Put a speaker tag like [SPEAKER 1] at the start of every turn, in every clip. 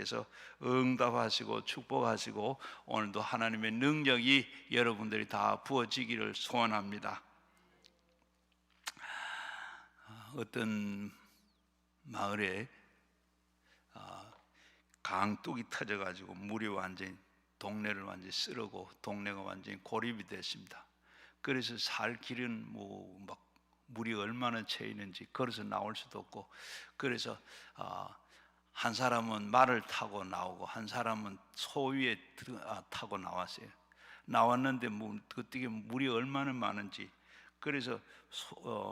[SPEAKER 1] 하나님께서 응답하시고 축복하시고 오늘도 하나님의 능력이 여러분들이 다 부어지기를 소원합니다. 어떤 마을에 강둑이 터져가지고 물이 완전히 동네를 완전히 쓰러고 동네가 완전히 고립이 됐습니다. 그래서 살 길은 막 물이 얼마나 차 있는지 걸어서 나올 수도 없고, 그래서 한 사람은 말을 타고 나오고 한 사람은 소 위에 타고 나왔어요. 나왔는데 어떻게 물이 얼마나 많은지, 그래서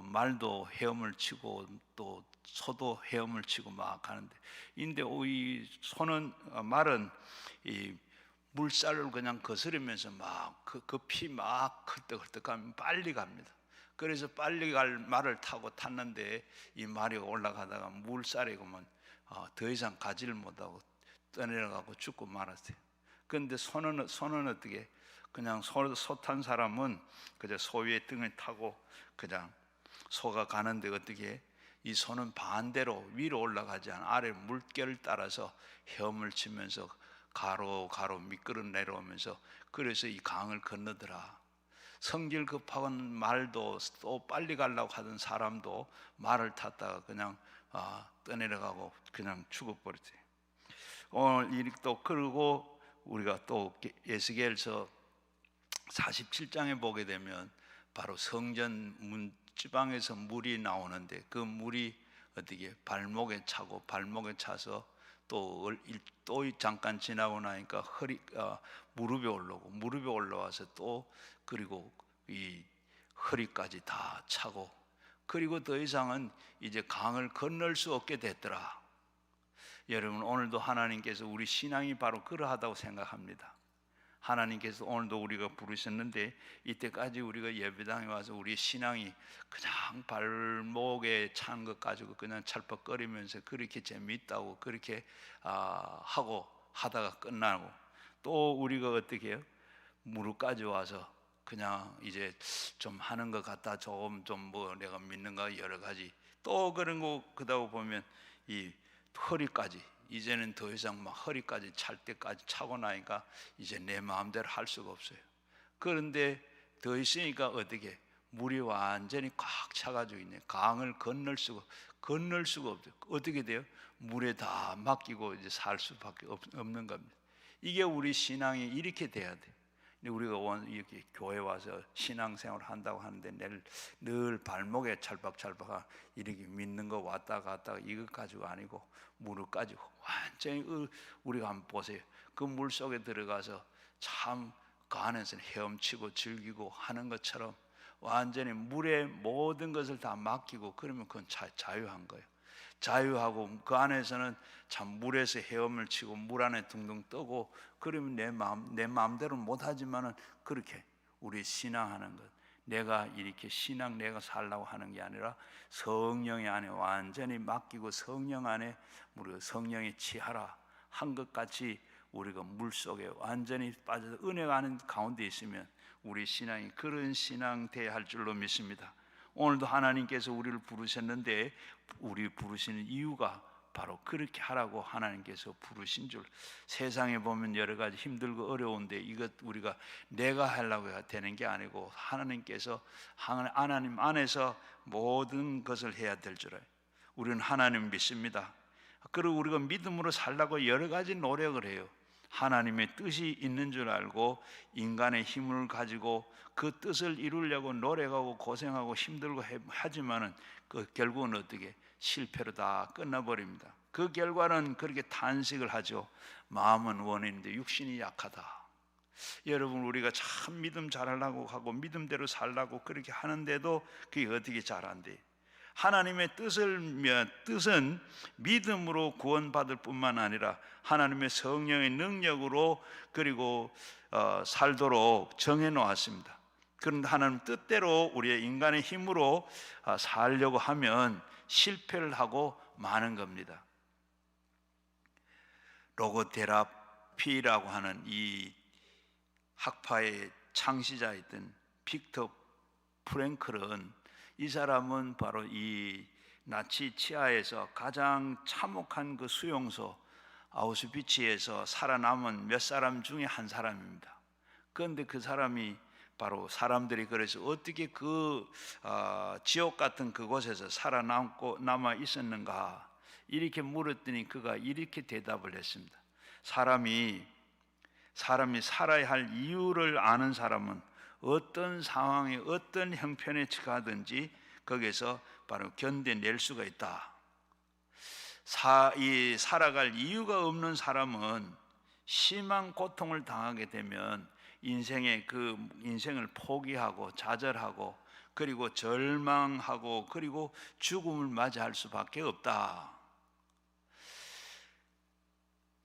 [SPEAKER 1] 말도 헤엄을 치고 또 소도 헤엄을 치고 막 가는데, 근데 이 소는 말은 이 물살을 그냥 거스르면서 막 급히 막 헐떡헐떡 가면 빨리 갑니다. 그래서 빨리 갈 말을 타고 탔는데 이 말이 올라가다가 물살에 그만 더 이상 가지를 못하고 떠내려가고 죽고 말았어요. 그런데 소는 어떻게, 그냥 소 탄 사람은 그저 소 위에 등을 타고 그냥 소가 가는데, 어떻게 이 소는 반대로 위로 올라가지 않아 아래 물결을 따라서 헤엄을 치면서 가로 미끄러 내려오면서, 그래서 이 강을 건너더라. 성질 급한 말도 또 빨리 가려고 하던 사람도 말을 탔다가 그냥 떠내려가고 그냥 죽어버렸어요. 오늘 이 또 그러고 우리가 또 에스겔서 47장에 보게 되면 바로 성전 문지방에서 물이 나오는데, 그 물이 어떻게 발목에 차고 발목에 차서 또 잠깐 지나고 나니까 무릎에 올라오고 무릎에 올라와서 또 그리고 이 허리까지 다 차고, 그리고 더 이상은 이제 강을 건널 수 없게 됐더라. 여러분, 오늘도 하나님께서 우리 신앙이 바로 그러하다고 생각합니다. 하나님께서 오늘도 우리가 부르셨는데, 이때까지 우리가 예배당에 와서 우리 신앙이 그냥 발목에 찬 것 가지고 그냥 찰떡거리면서 그렇게 재미있다고 그렇게 하다가 끝나고, 또 우리가 어떻게 해요? 무릎까지 와서 그냥 이제 좀 하는 것 같다, 좀 뭐 내가 믿는 거 여러 가지 또 그런 거 그러다 보면 이 허리까지, 이제는 더 이상 막 허리까지 찰 때까지 차고 나니까 이제 내 마음대로 할 수가 없어요. 그런데 더 있으니까 어떻게, 물이 완전히 꽉 차가지고 있네. 강을 건널 수가 없어요. 어떻게 돼요? 물에 다 맡기고 이제 살 수밖에 없는 겁니다. 이게 우리 신앙이 이렇게 돼야 돼. 우리가 이렇게 교회 와서 신앙생활 한다고 하는데 늘 발목에 찰박찰박 이렇게 믿는 거 왔다 갔다 이것 가지고 아니고, 무릎 가지고 완전히 우리가 한번 보세요. 그 물 속에 들어가서 참 그 안에서는 헤엄치고 즐기고 하는 것처럼 완전히 물에 모든 것을 다 맡기고, 그러면 그건 자유한 거예요. 자유하고 그 안에서는 참 물에서 헤엄을 치고 물 안에 둥둥 떠고, 그러면 내 마음대로 못하지만은 그렇게 우리 신앙하는 것, 내가 이렇게 내가 살라고 하는 게 아니라 성령의 안에 완전히 맡기고 성령 안에 우리가 성령에 취하라 한 것 같이 우리가 물 속에 완전히 빠져서 은혜가 아는 가운데 있으면 우리 신앙이 그런 신앙 돼야 할 줄로 믿습니다. 오늘도 하나님께서 우리를 부르셨는데, 우리 부르시는 이유가 바로 그렇게 하라고 하나님께서 부르신 줄. 세상에 보면 여러 가지 힘들고 어려운데 이것 우리가 내가 하려고 되는 게 아니고 하나님께서, 하나님 안에서 모든 것을 해야 될 줄 알아요. 우리는 하나님 믿습니다. 그리고 우리가 믿음으로 살라고 여러 가지 노력을 해요. 하나님의 뜻이 있는 줄 알고 인간의 힘을 가지고 그 뜻을 이루려고 노력하고 고생하고 힘들고 하지만은 그 결국은 어떻게, 실패로 다 끝나버립니다. 그 결과는 그렇게 탄식을 하죠. 마음은 원했는데 육신이 약하다. 여러분, 우리가 참 믿음 잘하려고 하고 믿음대로 살라고 그렇게 하는데도 그게 어떻게 잘 안 돼? 하나님의 뜻은 믿음으로 구원받을 뿐만 아니라 하나님의 성령의 능력으로 그리고 살도록 정해 놓았습니다. 그런데 하나님 뜻대로 우리의 인간의 힘으로 살려고 하면 실패를 하고 마는 겁니다. 로고테라피라고 하는 이 학파의 창시자였던 빅터 프랭클은, 이 사람은 바로 이 나치 치하에서 가장 참혹한 그 수용소, 아우슈비츠에서 살아남은 몇 사람 중에 한 사람입니다. 그런데 그 사람이 바로 사람들이 그래서 어떻게 그 지옥 같은 그곳에서 남아 있었는가 이렇게 물었더니 그가 이렇게 대답을 했습니다. 사람이 살아야 할 이유를 아는 사람은 어떤 상황에 어떤 형편에 처하든지 거기에서 바로 견뎌낼 수가 있다. 살아갈 이유가 없는 사람은 심한 고통을 당하게 되면 인생을 포기하고 좌절하고 그리고 절망하고 그리고 죽음을 맞이할 수밖에 없다.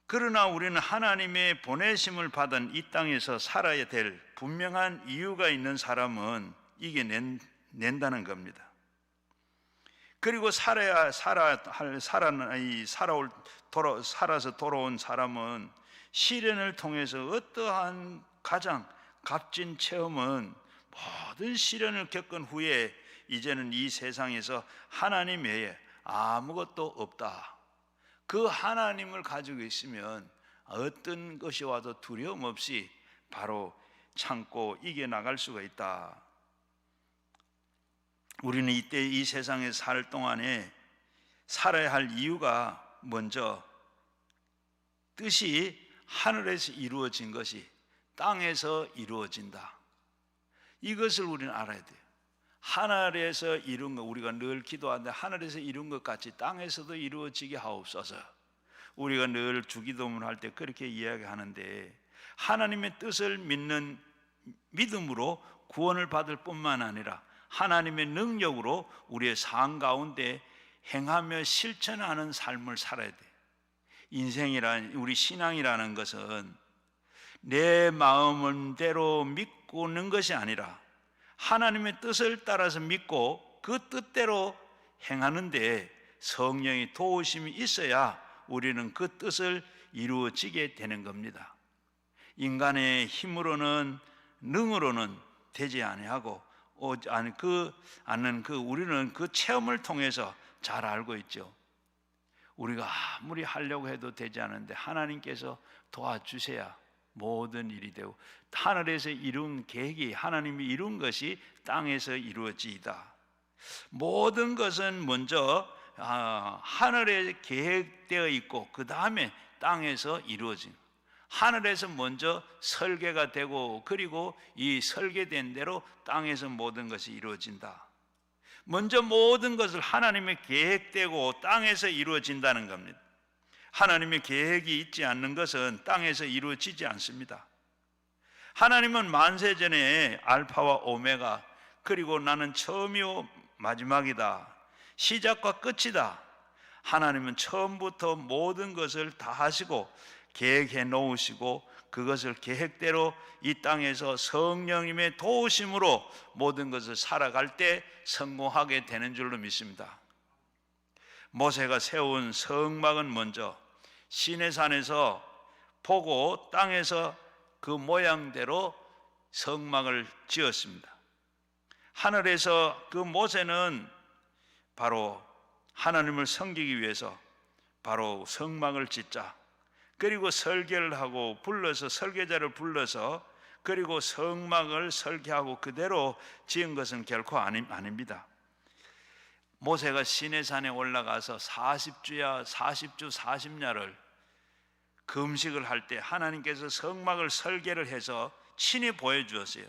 [SPEAKER 1] 그러나 우리는 하나님의 보내심을 받은 이 땅에서 살아야 될 분명한 이유가 있는 사람은 이겨낸다는 겁니다. 그리고 살아서 돌아온 사람은 시련을 통해서 어떠한 가장 값진 체험은 모든 시련을 겪은 후에 이제는 이 세상에서 하나님 외에 아무것도 없다. 그 하나님을 가지고 있으면 어떤 것이 와도 두려움 없이 바로 참고 이겨나갈 수가 있다. 우리는 이때 이 세상에 살 동안에 살아야 할 이유가 먼저 뜻이 하늘에서 이루어진 것이 땅에서 이루어진다. 이것을 우리는 알아야 돼요. 하늘에서 이룬 것, 우리가 늘 기도하는데 하늘에서 이룬 것 같이 땅에서도 이루어지게 하옵소서. 우리가 늘 주기도문을 할 때 그렇게 이야기하는데 하나님의 뜻을 믿는 믿음으로 구원을 받을 뿐만 아니라 하나님의 능력으로 우리의 삶 가운데 행하며 실천하는 삶을 살아야 돼. 우리 신앙이라는 것은 내 마음대로 믿고는 것이 아니라 하나님의 뜻을 따라서 믿고 그 뜻대로 행하는데 성령의 도우심이 있어야 우리는 그 뜻을 이루어지게 되는 겁니다. 인간의 힘으로는 능으로는 되지 아니하고 우리는 그 체험을 통해서 잘 알고 있죠. 우리가 아무리 하려고 해도 되지 않는데 하나님께서 도와주셔야 모든 일이 되고 하늘에서 이룬 계획이 하나님이 이룬 것이 땅에서 이루어지이다. 모든 것은 먼저 하늘에 계획되어 있고 그 다음에 땅에서 이루어진 하늘에서 먼저 설계가 되고 그리고 이 설계된 대로 땅에서 모든 것이 이루어진다. 먼저 모든 것을 하나님의 계획되고 땅에서 이루어진다는 겁니다. 하나님의 계획이 있지 않는 것은 땅에서 이루어지지 않습니다. 하나님은 만세전에 알파와 오메가 그리고 나는 처음이요 마지막이다. 시작과 끝이다. 하나님은 처음부터 모든 것을 다 하시고 계획해 놓으시고 그것을 계획대로 이 땅에서 성령님의 도우심으로 모든 것을 살아갈 때 성공하게 되는 줄로 믿습니다. 모세가 세운 성막은 먼저 시내산에서 보고 땅에서 그 모양대로 성막을 지었습니다. 하늘에서 그 모세는 바로 하나님을 섬기기 위해서 바로 성막을 짓자. 그리고 설계를 하고 설계자를 불러서 그리고 성막을 설계하고 그대로 지은 것은 결코 아닙니다. 모세가 시내산에 올라가서 40주 40야를 금식을 할 때 하나님께서 성막을 설계를 해서 친히 보여주었어요.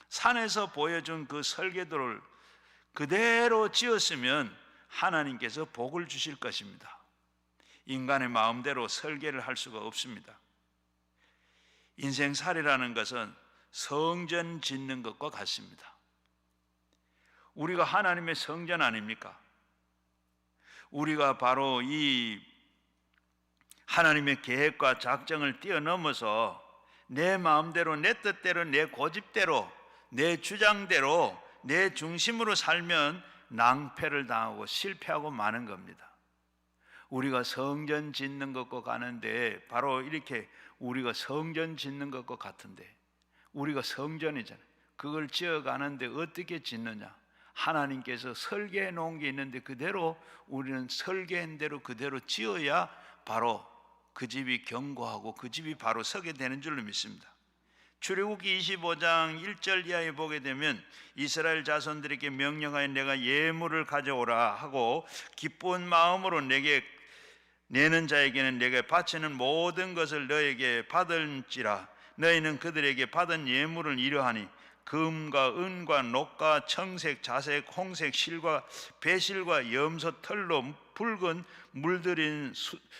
[SPEAKER 1] 산에서 보여준 그 설계도를 그대로 지었으면 하나님께서 복을 주실 것입니다. 인간의 마음대로 설계를 할 수가 없습니다. 인생살이라는 것은 성전 짓는 것과 같습니다. 우리가 하나님의 성전 아닙니까? 우리가 바로 이 하나님의 계획과 작정을 뛰어넘어서 내 마음대로, 내 뜻대로, 내 고집대로, 내 주장대로, 내 중심으로 살면 낭패를 당하고 실패하고 마는 겁니다. 우리가 성전 짓는 것과 가는데 바로 이렇게 우리가 성전 짓는 것과 같은데 우리가 성전이잖아요. 그걸 지어가는데 어떻게 짓느냐? 하나님께서 설계해 놓은 게 있는데 그대로 우리는 설계한 대로 그대로 지어야 바로 그 집이 견고하고 그 집이 바로 서게 되는 줄로 믿습니다. 출애굽기 25장 1절 이하에 보게 되면 이스라엘 자손들에게 명령하여 내가 예물을 가져오라 하고 기쁜 마음으로 내게 내는 자에게는 내게 바치는 모든 것을 너에게 받을지라. 너희는 그들에게 받은 예물을 이러하니 금과 은과 녹과 청색, 자색, 홍색 실과 배실과 염소 털로 붉은 물들인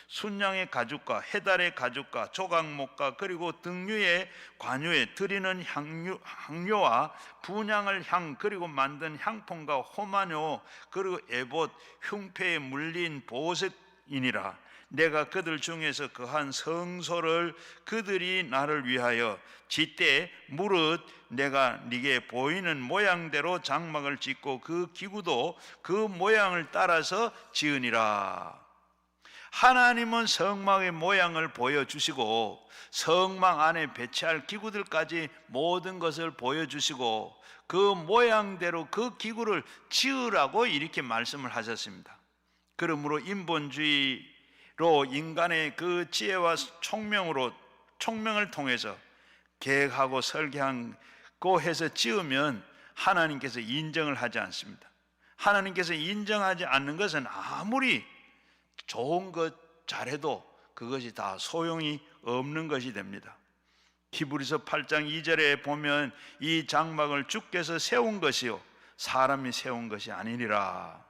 [SPEAKER 1] 순양의 가죽과 해달의 가죽과 조각목과 그리고 등류의 관유에 드리는 향료와 분향을 향 그리고 만든 향품과 호마뇨 그리고 에봇 흉패에 물린 보석이니라. 내가 그들 중에서 그한 성소를 그들이 나를 위하여 짓되 무릇 내가 네게 보이는 모양대로 장막을 짓고 그 기구도 그 모양을 따라서 지으니라. 하나님은 성막의 모양을 보여주시고 성막 안에 배치할 기구들까지 모든 것을 보여주시고 그 모양대로 그 기구를 지으라고 이렇게 말씀을 하셨습니다. 그러므로 인본주의로 인간의 그 지혜와 총명을 통해서 계획하고 설계하고 해서 지으면 하나님께서 인정을 하지 않습니다. 하나님께서 인정하지 않는 것은 아무리 좋은 것 잘해도 그것이 다 소용이 없는 것이 됩니다. 히브리서 8장 2절에 보면 이 장막을 주께서 세운 것이요 사람이 세운 것이 아니니라.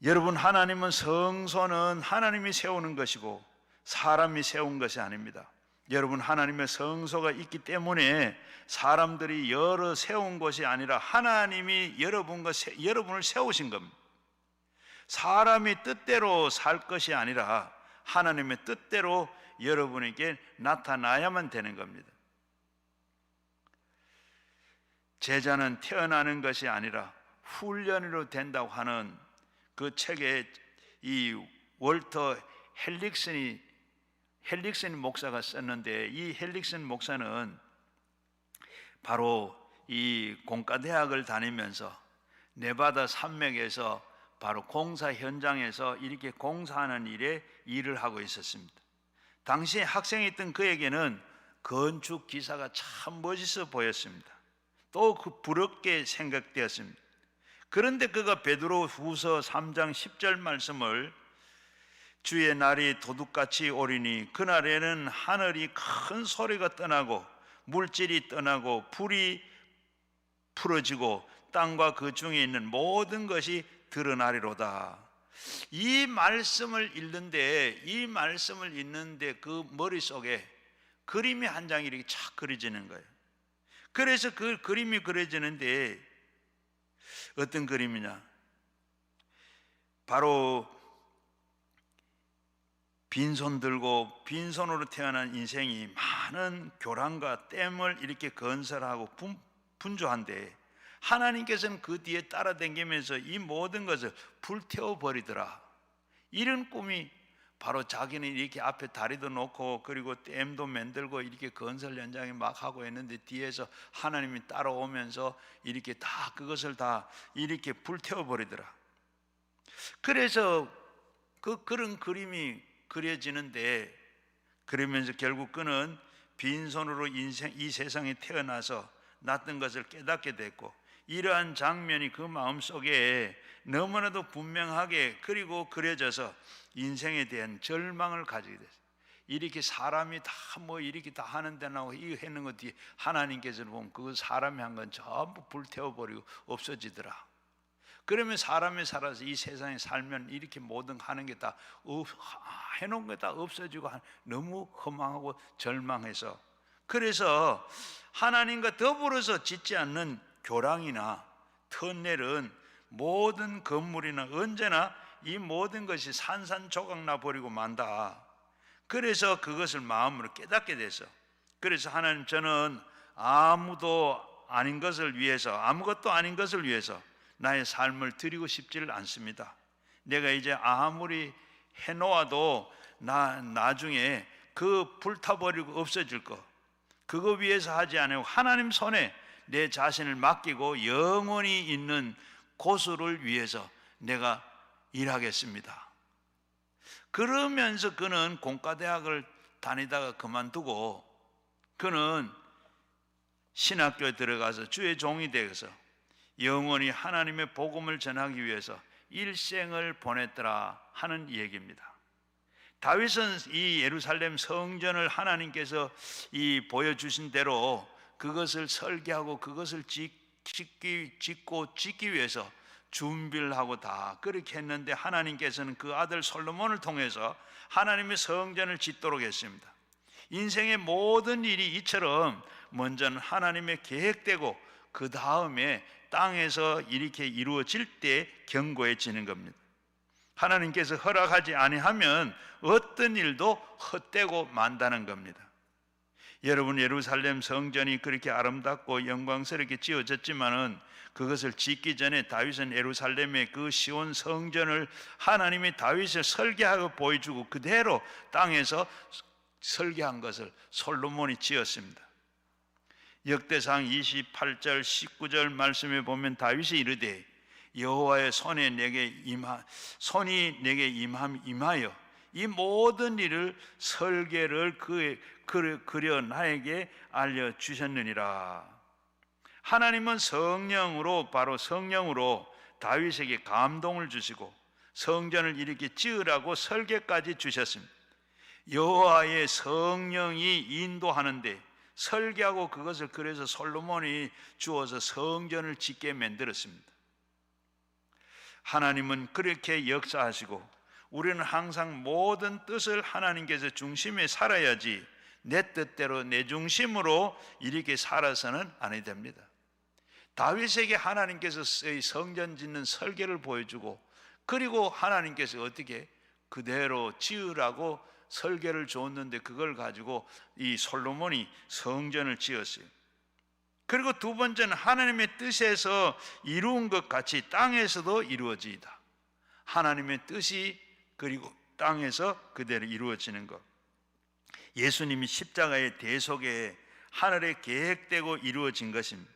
[SPEAKER 1] 여러분, 하나님은 성소는 하나님이 세우는 것이고 사람이 세운 것이 아닙니다. 여러분, 하나님의 성소가 있기 때문에 사람들이 여러 세운 것이 아니라 하나님이 여러분을 세우신 겁니다. 사람이 뜻대로 살 것이 아니라 하나님의 뜻대로 여러분에게 나타나야만 되는 겁니다. 제자는 태어나는 것이 아니라 훈련으로 된다고 하는 그 책에 이 월터 헬릭슨 목사가 썼는데, 이 헬릭슨 목사는 바로 이 공과대학을 다니면서 네바다 산맥에서 바로 공사 현장에서 이렇게 공사하는 일을 하고 있었습니다. 당시에 학생이었던 그에게는 건축 기사가 참 멋있어 보였습니다. 또 그 부럽게 생각되었습니다. 그런데 그가 베드로 후서 3장 10절 말씀을 주의 날이 도둑같이 오리니 그날에는 하늘이 큰 소리가 떠나고 물질이 떠나고 불이 풀어지고 땅과 그 중에 있는 모든 것이 드러나리로다. 이 말씀을 읽는데 그 머릿속에 그림이 한 장이 이렇게 착 그려지는 거예요. 그래서 그 그림이 그려지는데 어떤 그림이냐? 바로 빈손 들고 빈손으로 태어난 인생이 많은 교란과 댐을 이렇게 건설하고 분주한데 하나님께서는 그 뒤에 따라다니면서 이 모든 것을 불태워버리더라. 이런 꿈이 바로 자기는 이렇게 앞에 다리도 놓고 그리고 댐도 만들고 이렇게 건설 현장에 막 하고 있는데 뒤에서 하나님이 따라오면서 이렇게 다 그것을 다 이렇게 불태워버리더라. 그래서 그런 그림이 그려지는데, 그러면서 결국 그는 빈손으로 이 세상에 태어나서 났던 것을 깨닫게 됐고, 이러한 장면이 그 마음속에 너무나도 분명하게 그리고 그려져서 인생에 대한 절망을 가지게 됐어요. 이렇게 사람이 다 이렇게 다 하는데 나고 이거 했는 것 뒤에 하나님께서는 보면 그 사람이 한 건 전부 불태워버리고 없어지더라. 그러면 사람이 살아서 이 세상에 살면 이렇게 모든 하는 게 다 해놓은 게 다 없어지고 너무 허망하고 절망해서, 그래서 하나님과 더불어서 짓지 않는 교랑이나 터널은 모든 건물이나 언제나 이 모든 것이 산산조각 나버리고 만다. 그래서 그것을 마음으로 깨닫게 돼서, 그래서 하나님, 저는 아무것도 아닌 것을 위해서 나의 삶을 드리고 싶지를 않습니다. 내가 이제 아무리 해놓아도 나중에 그 불타버리고 없어질 거, 그거 위해서 하지 않고 하나님 손에 내 자신을 맡기고 영원히 있는 고수를 위해서 내가 일하겠습니다. 그러면서 그는 공과대학을 다니다가 그만두고 그는 신학교에 들어가서 주의 종이 되어서 영원히 하나님의 복음을 전하기 위해서 일생을 보냈더라 하는 얘기입니다. 다윗은 이 예루살렘 성전을 하나님께서 이 보여주신 대로 그것을 설계하고 그것을 짓고 짓기 위해서 준비를 하고 다 그렇게 했는데, 하나님께서는 그 아들 솔로몬을 통해서 하나님의 성전을 짓도록 했습니다. 인생의 모든 일이 이처럼 먼저는 하나님의 계획되고 그 다음에 땅에서 이렇게 이루어질 때 견고해지는 겁니다. 하나님께서 허락하지 아니하면 어떤 일도 헛되고 만다는 겁니다. 여러분, 예루살렘 성전이 그렇게 아름답고 영광스럽게 지어졌지만은 그것을 짓기 전에 다윗은 예루살렘의 그 시온 성전을 하나님이 다윗을 설계하고 보여주고 그대로 땅에서 설계한 것을 솔로몬이 지었습니다. 역대상 28절 19절 말씀에 보면 다윗이 이르되 여호와의 손이 내게 임하여 이 모든 일을 설계를 그려 나에게 알려주셨느니라. 하나님은 성령으로, 바로 성령으로 다윗에게 감동을 주시고 성전을 이렇게 지으라고 설계까지 주셨습니다. 여호와의 성령이 인도하는데 설계하고 그것을 그래서 솔로몬이 주어서 성전을 짓게 만들었습니다. 하나님은 그렇게 역사하시고 우리는 항상 모든 뜻을 하나님께서 중심에 살아야지 내 뜻대로 내 중심으로 이렇게 살아서는 아니 됩니다. 다윗에게 하나님께서 성전 짓는 설계를 보여주고 그리고 하나님께서 어떻게 그대로 지으라고 설계를 줬는데 그걸 가지고 이 솔로몬이 성전을 지었어요. 그리고 두 번째는 하나님의 뜻에서 이루은 것 같이 땅에서도 이루어지이다. 하나님의 뜻이 그리고 땅에서 그대로 이루어지는 것. 예수님이 십자가의 대속에 하늘에 계획되고 이루어진 것입니다.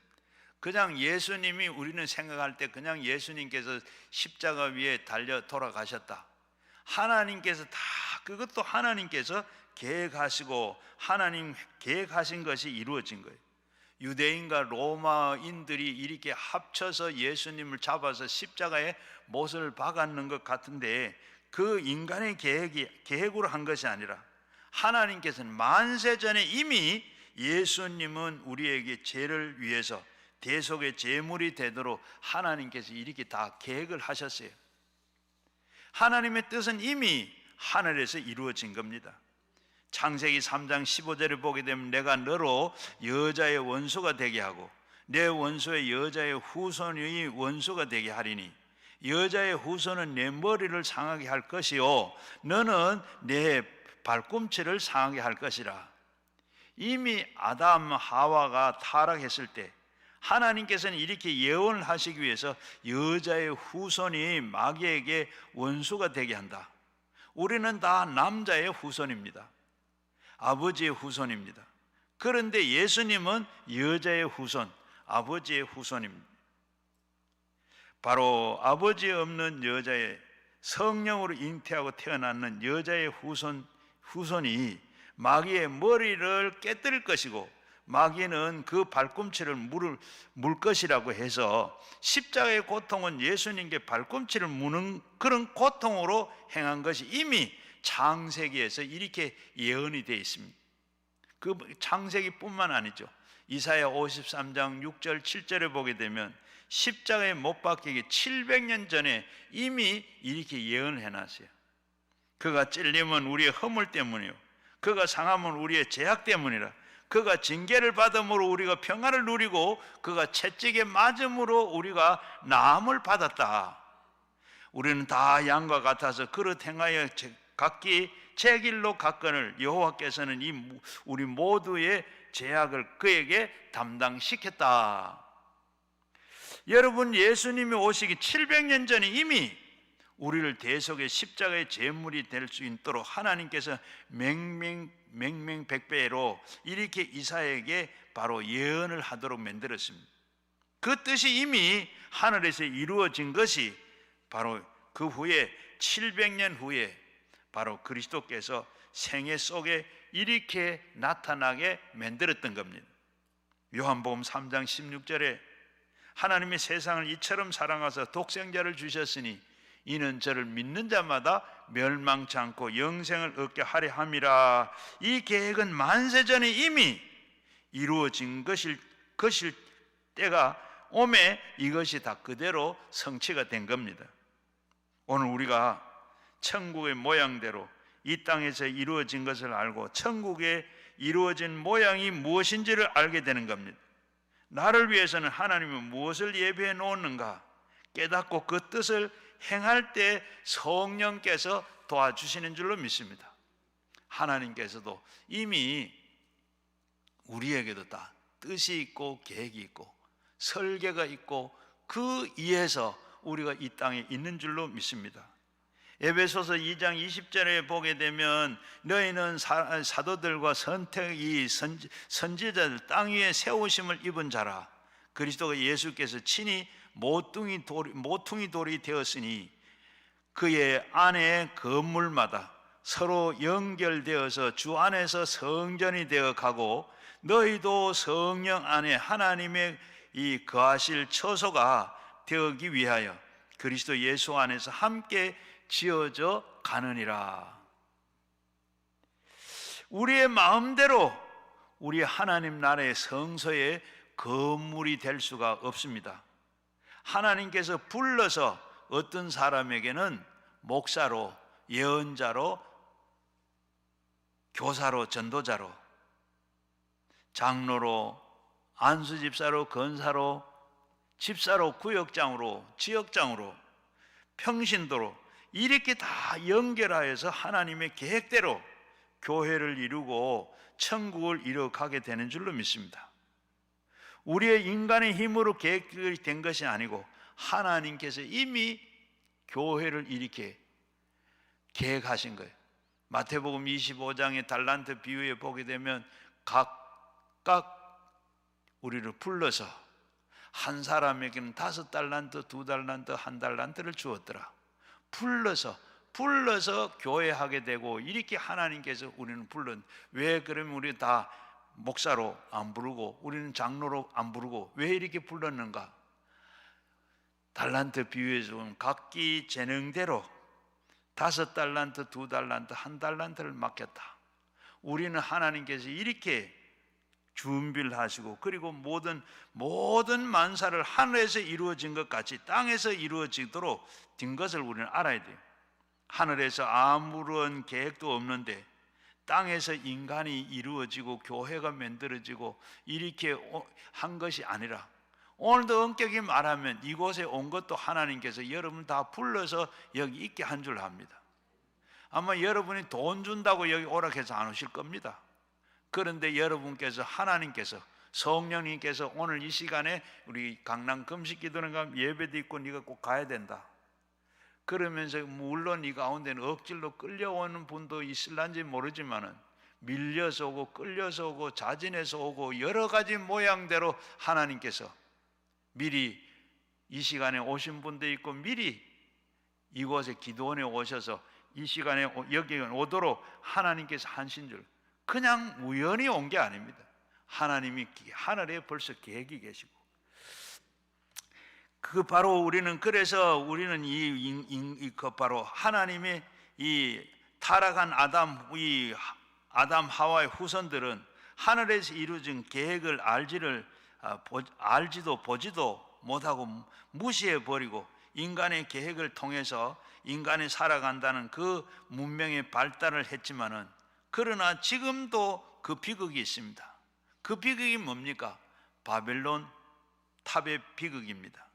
[SPEAKER 1] 그냥 예수님이, 우리는 생각할 때 그냥 예수님께서 십자가 위에 달려 돌아가셨다. 하나님께서 다, 그것도 하나님께서 계획하시고 하나님 계획하신 것이 이루어진 거예요. 유대인과 로마인들이 이렇게 합쳐서 예수님을 잡아서 십자가에 못을 박았는 것 같은데 그 인간의 계획으로 한 것이 아니라 하나님께서는 만세 전에 이미 예수님은 우리에게 죄를 위해서 대속의 제물이 되도록 하나님께서 이렇게 다 계획을 하셨어요. 하나님의 뜻은 이미 하늘에서 이루어진 겁니다. 창세기 3장 15절을 보게 되면 내가 너로 여자의 원수가 되게 하고 내 원수의 여자의 후손의 원수가 되게 하리니 여자의 후손은 내 머리를 상하게 할 것이요 너는 내 발꿈치를 상하게 할 것이라. 이미 아담 하와가 타락했을 때 하나님께서는 이렇게 예언을 하시기 위해서 여자의 후손이 마귀에게 원수가 되게 한다. 우리는 다 남자의 후손입니다. 아버지의 후손입니다. 그런데 예수님은 여자의 후손, 아버지의 후손입니다. 바로 아버지 없는 여자의 성령으로 잉태하고 태어났는 여자의 후손이 마귀의 머리를 깨뜨릴 것이고 마귀는 그 발꿈치를 물 것이라고 해서 십자가의 고통은 예수님께 발꿈치를 무는 그런 고통으로 행한 것이 이미 창세기에서 이렇게 예언이 되어 있습니다. 그 창세기뿐만 아니죠. 이사야 53장 6절 7절에 보게 되면 십자가에 못 박히기 700년 전에 이미 이렇게 예언을 해놨어요. 그가 찔림은 우리의 허물 때문이요 그가 상함은 우리의 죄악 때문이라. 그가 징계를 받음으로 우리가 평안을 누리고 그가 채찍에 맞음으로 우리가 나음을 받았다. 우리는 다 양과 같아서 그릇 행하여 각기 제 길로 갔거늘 여호와께서는 우리 모두의 죄악을 그에게 담당시켰다. 여러분, 예수님이 오시기 700년 전에 이미 우리를 대속의 십자가의 제물이 될 수 있도록 하나님께서 맹맹백배로 이렇게 이사야에게 바로 예언을 하도록 만들었습니다. 그 뜻이 이미 하늘에서 이루어진 것이 바로 그 후에 700년 후에 바로 그리스도께서 생애 속에 이렇게 나타나게 만들었던 겁니다. 요한복음 3장 16절에 하나님이 세상을 이처럼 사랑하사 독생자를 주셨으니 이는 저를 믿는 자마다 멸망치 않고 영생을 얻게 하려 함이라. 이 계획은 만세전에 이미 이루어진 것일 때가 오매 이것이 다 그대로 성취가 된 겁니다. 오늘 우리가 천국의 모양대로 이 땅에서 이루어진 것을 알고 천국에 이루어진 모양이 무엇인지를 알게 되는 겁니다. 나를 위해서는 하나님은 무엇을 예비해 놓았는가 깨닫고 그 뜻을 행할 때 성령께서 도와주시는 줄로 믿습니다. 하나님께서도 이미 우리에게도 다 뜻이 있고 계획이 있고 설계가 있고 그 이에서 우리가 이 땅에 있는 줄로 믿습니다. 에베소서 2장 20절에 보게 되면 너희는 사도들과 선지자들 땅 위에 세우심을 입은 자라. 그리스도가 예수께서 친히 모퉁이 돌이 되었으니 그의 안에 건물마다 서로 연결되어서 주 안에서 성전이 되어 가고 너희도 성령 안에 하나님의 이 거하실 처소가 되기 위하여 그리스도 예수 안에서 함께 지어져 가느니라. 우리의 마음대로 우리 하나님 나라의 성소의 건물이 될 수가 없습니다. 하나님께서 불러서 어떤 사람에게는 목사로, 예언자로, 교사로, 전도자로, 장로로, 안수집사로, 건사로, 집사로, 구역장으로, 지역장으로, 평신도로 이렇게 다 연결하여서 하나님의 계획대로 교회를 이루고 천국을 이루어가게 되는 줄로 믿습니다. 우리의 인간의 힘으로 계획된 것이 아니고 하나님께서 이미 교회를 이렇게 계획하신 거예요. 마태복음 25장의 달란트 비유에 보게 되면 각각 우리를 불러서 한 사람에게는 5달란트, 2달란트, 1달란트를 주었더라. 불러서 교회하게 되고 이렇게 하나님께서 우리는 불렀. 왜 그러면 우리 다 목사로 안 부르고 우리는 장로로 안 부르고 왜 이렇게 불렀는가? 달란트 비유에서 보면 각기 재능대로 5달란트, 2달란트, 1달란트를 맡겼다. 우리는 하나님께서 이렇게 준비를 하시고 그리고 모든 만사를 하늘에서 이루어진 것 같이 땅에서 이루어지도록 된 것을 우리는 알아야 돼요. 하늘에서 아무런 계획도 없는데 땅에서 인간이 이루어지고 교회가 만들어지고 이렇게 한 것이 아니라 오늘도 엄격히 말하면 이곳에 온 것도 하나님께서 여러분 다 불러서 여기 있게 한 줄 압니다. 아마 여러분이 돈 준다고 여기 오라 해서 안 오실 겁니다. 그런데 여러분께서 하나님께서 성령님께서 오늘 이 시간에 우리 강남 금식기도는 예배도 있고 네가 꼭 가야 된다. 그러면서 물론 이 가운데는 억지로 끌려오는 분도 있을런지 모르지만은 밀려서 오고 끌려서 오고 자진해서 오고 여러 가지 모양대로 하나님께서 미리 이 시간에 오신 분도 있고 미리 이곳에 기도원에 오셔서 이 시간에 여기 오도록 하나님께서 하신 줄 그냥 우연히 온 게 아닙니다. 하나님이 하늘에 벌써 계획이 계시고 그 바로 우리는 그래서 우리는 그 바로 하나님의 이 타락한 아담 하와의 후손들은 하늘에서 이루어진 계획을 알지도 보지도 못하고 무시해 버리고 인간의 계획을 통해서 인간이 살아간다는 그 문명의 발달을 했지만은 그러나 지금도 그 비극이 있습니다. 그 비극이 뭡니까? 바벨론 탑의 비극입니다.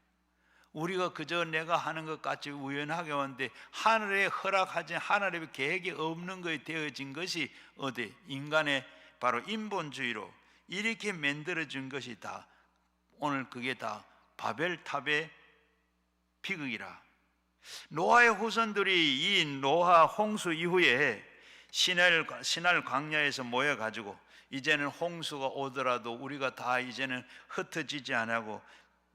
[SPEAKER 1] 우리가 그저 내가 하는 것 같이 우연하게 왔는데 하늘에 허락하지 하나님의 계획이 없는 것에 되어진 것이 어디? 인간의 바로 인본주의로 이렇게 만들어진 것이 다 오늘 그게 다 바벨탑의 비극이라. 노아의 후손들이 이 노아 홍수 이후에 시날 광야에서 모여가지고 이제는 홍수가 오더라도 우리가 다 이제는 흩어지지 않고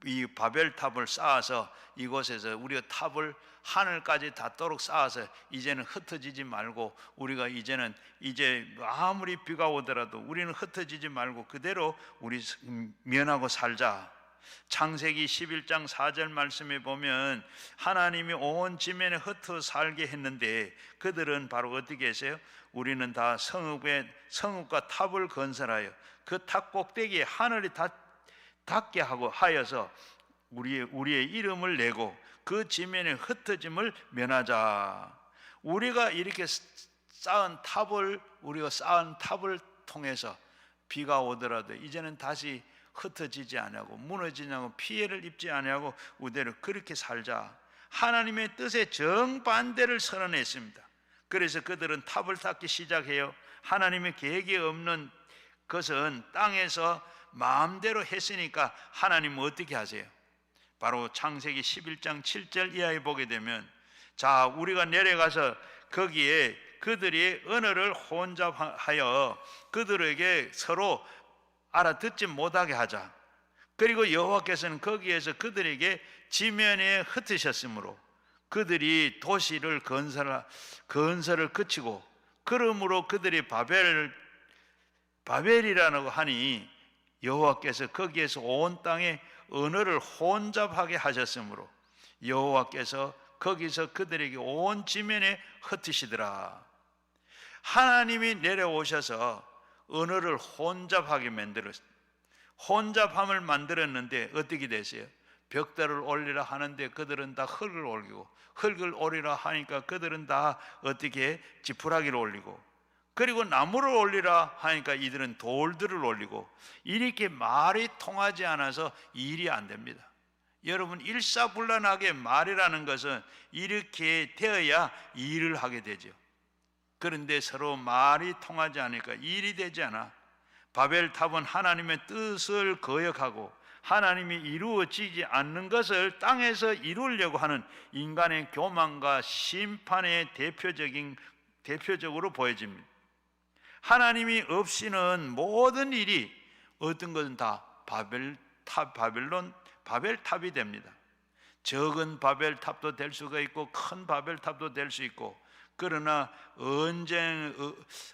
[SPEAKER 1] 이 바벨탑을 쌓아서 이곳에서 우리가 탑을 하늘까지 닿도록 쌓아서 이제는 흩어지지 말고 우리가 이제는 이제 아무리 비가 오더라도 우리는 흩어지지 말고 그대로 우리 면하고 살자. 창세기 11장 4절 말씀에 보면 하나님이 온 지면에 흩어 살게 했는데 그들은 바로 어떻게 했어요? 우리는 다 성읍과 탑을 건설하여 그 탑 꼭대기에 하늘이 닿게 하여서 우리의 이름을 내고 그 지면의 흩어짐을 면하자. 우리가 쌓은 탑을 통해서 비가 오더라도 이제는 다시 흩어지지 아니하고 무너지지 않고 피해를 입지 아니하고 우대로 그렇게 살자. 하나님의 뜻에 정반대를 선언했습니다. 그래서 그들은 탑을 쌓기 시작해요. 하나님의 계획이 없는 것은 땅에서 마음대로 했으니까 하나님은 어떻게 하세요? 바로 창세기 11장 7절 이하에 보게 되면 자, 우리가 내려가서 거기에 그들이 언어를 혼잡하여 그들에게 서로 알아듣지 못하게 하자. 그리고 여호와께서는 거기에서 그들에게 지면에 흩으셨으므로 그들이 도시를 건설을 그치고 그러므로 그들이 바벨이라고 하니 여호와께서 거기에서 온 땅에 언어를 혼잡하게 하셨으므로 여호와께서 거기서 그들에게 온 지면에 흩으시더라. 하나님이 내려오셔서 언어를 혼잡하게 혼잡함을 만들었는데 어떻게 되세요? 벽돌을 올리라 하는데 그들은 다 흙을 올리고 흙을 올리라 하니까 그들은 다 어떻게 지푸라기를 올리고 그리고 나무를 올리라 하니까 이들은 돌들을 올리고 이렇게 말이 통하지 않아서 일이 안 됩니다. 여러분 일사불란하게 말이라는 것은 이렇게 되어야 일을 하게 되죠. 그런데 서로 말이 통하지 않으니까 일이 되지 않아. 바벨탑은 하나님의 뜻을 거역하고 하나님이 이루어지지 않는 것을 땅에서 이루려고 하는 인간의 교만과 심판의 대표적으로 보여집니다. 하나님이 없이는 모든 일이 어떤 것은 다 바벨탑이 됩니다. 적은 바벨탑도 될 수가 있고 큰 바벨탑도 될 수 있고 그러나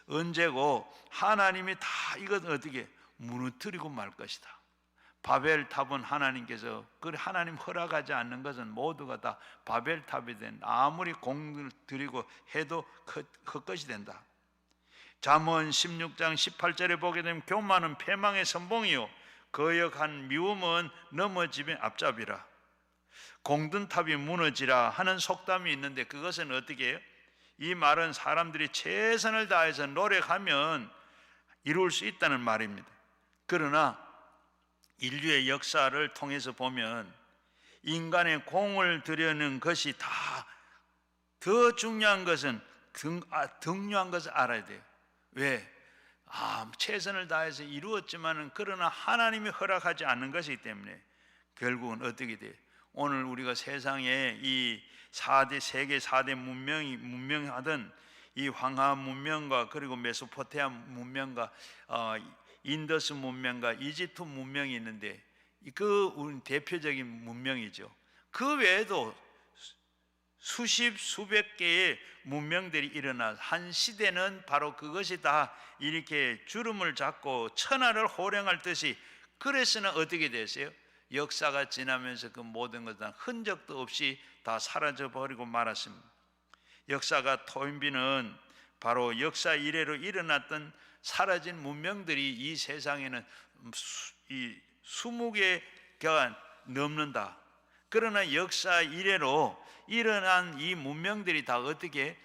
[SPEAKER 1] 언제고 하나님이 다 이것은 어떻게 무너뜨리고 말 것이다. 바벨탑은 하나님께서 하나님 허락하지 않는 것은 모두가 다 바벨탑이 된 아무리 공을 들이고 해도 헛것이 된다. 잠언 16장 18절에 보게 되면 교만은 패망의 선봉이요 거역한 미움은 넘어짐의 앞잡이라. 공든 탑이 무너지라 하는 속담이 있는데 그것은 어떻게 해요? 이 말은 사람들이 최선을 다해서 노력하면 이룰 수 있다는 말입니다. 그러나 인류의 역사를 통해서 보면 인간의 공을 들여는 것이 다 더 중요한 것은 등요한 것을 알아야 돼요. 왜? 최선을 다해서 이루었지만은 그러나 하나님이 허락하지 않는 것이기 때문에 결국은 어떻게 돼요? 오늘 우리가 세상에 이 세계 4대 문명하던 이 황하 문명과 그리고 메소포타미아 문명과 인더스 문명과 이집트 문명이 있는데 그 대표적인 문명이죠. 그 외에도 수백 개의 문명들이 일어나 한 시대는 바로 그것이 다 이렇게 주름을 잡고 천하를 호령할 듯이 그래서는 어떻게 됐어요? 역사가 지나면서 그 모든 것은 흔적도 없이 다 사라져 버리고 말았습니다. 역사가 토인비는 바로 역사 이래로 일어났던 사라진 문명들이 이 세상에는 20개가 넘는다. 그러나 역사 이래로 일어난 이 문명들이 다 어떻게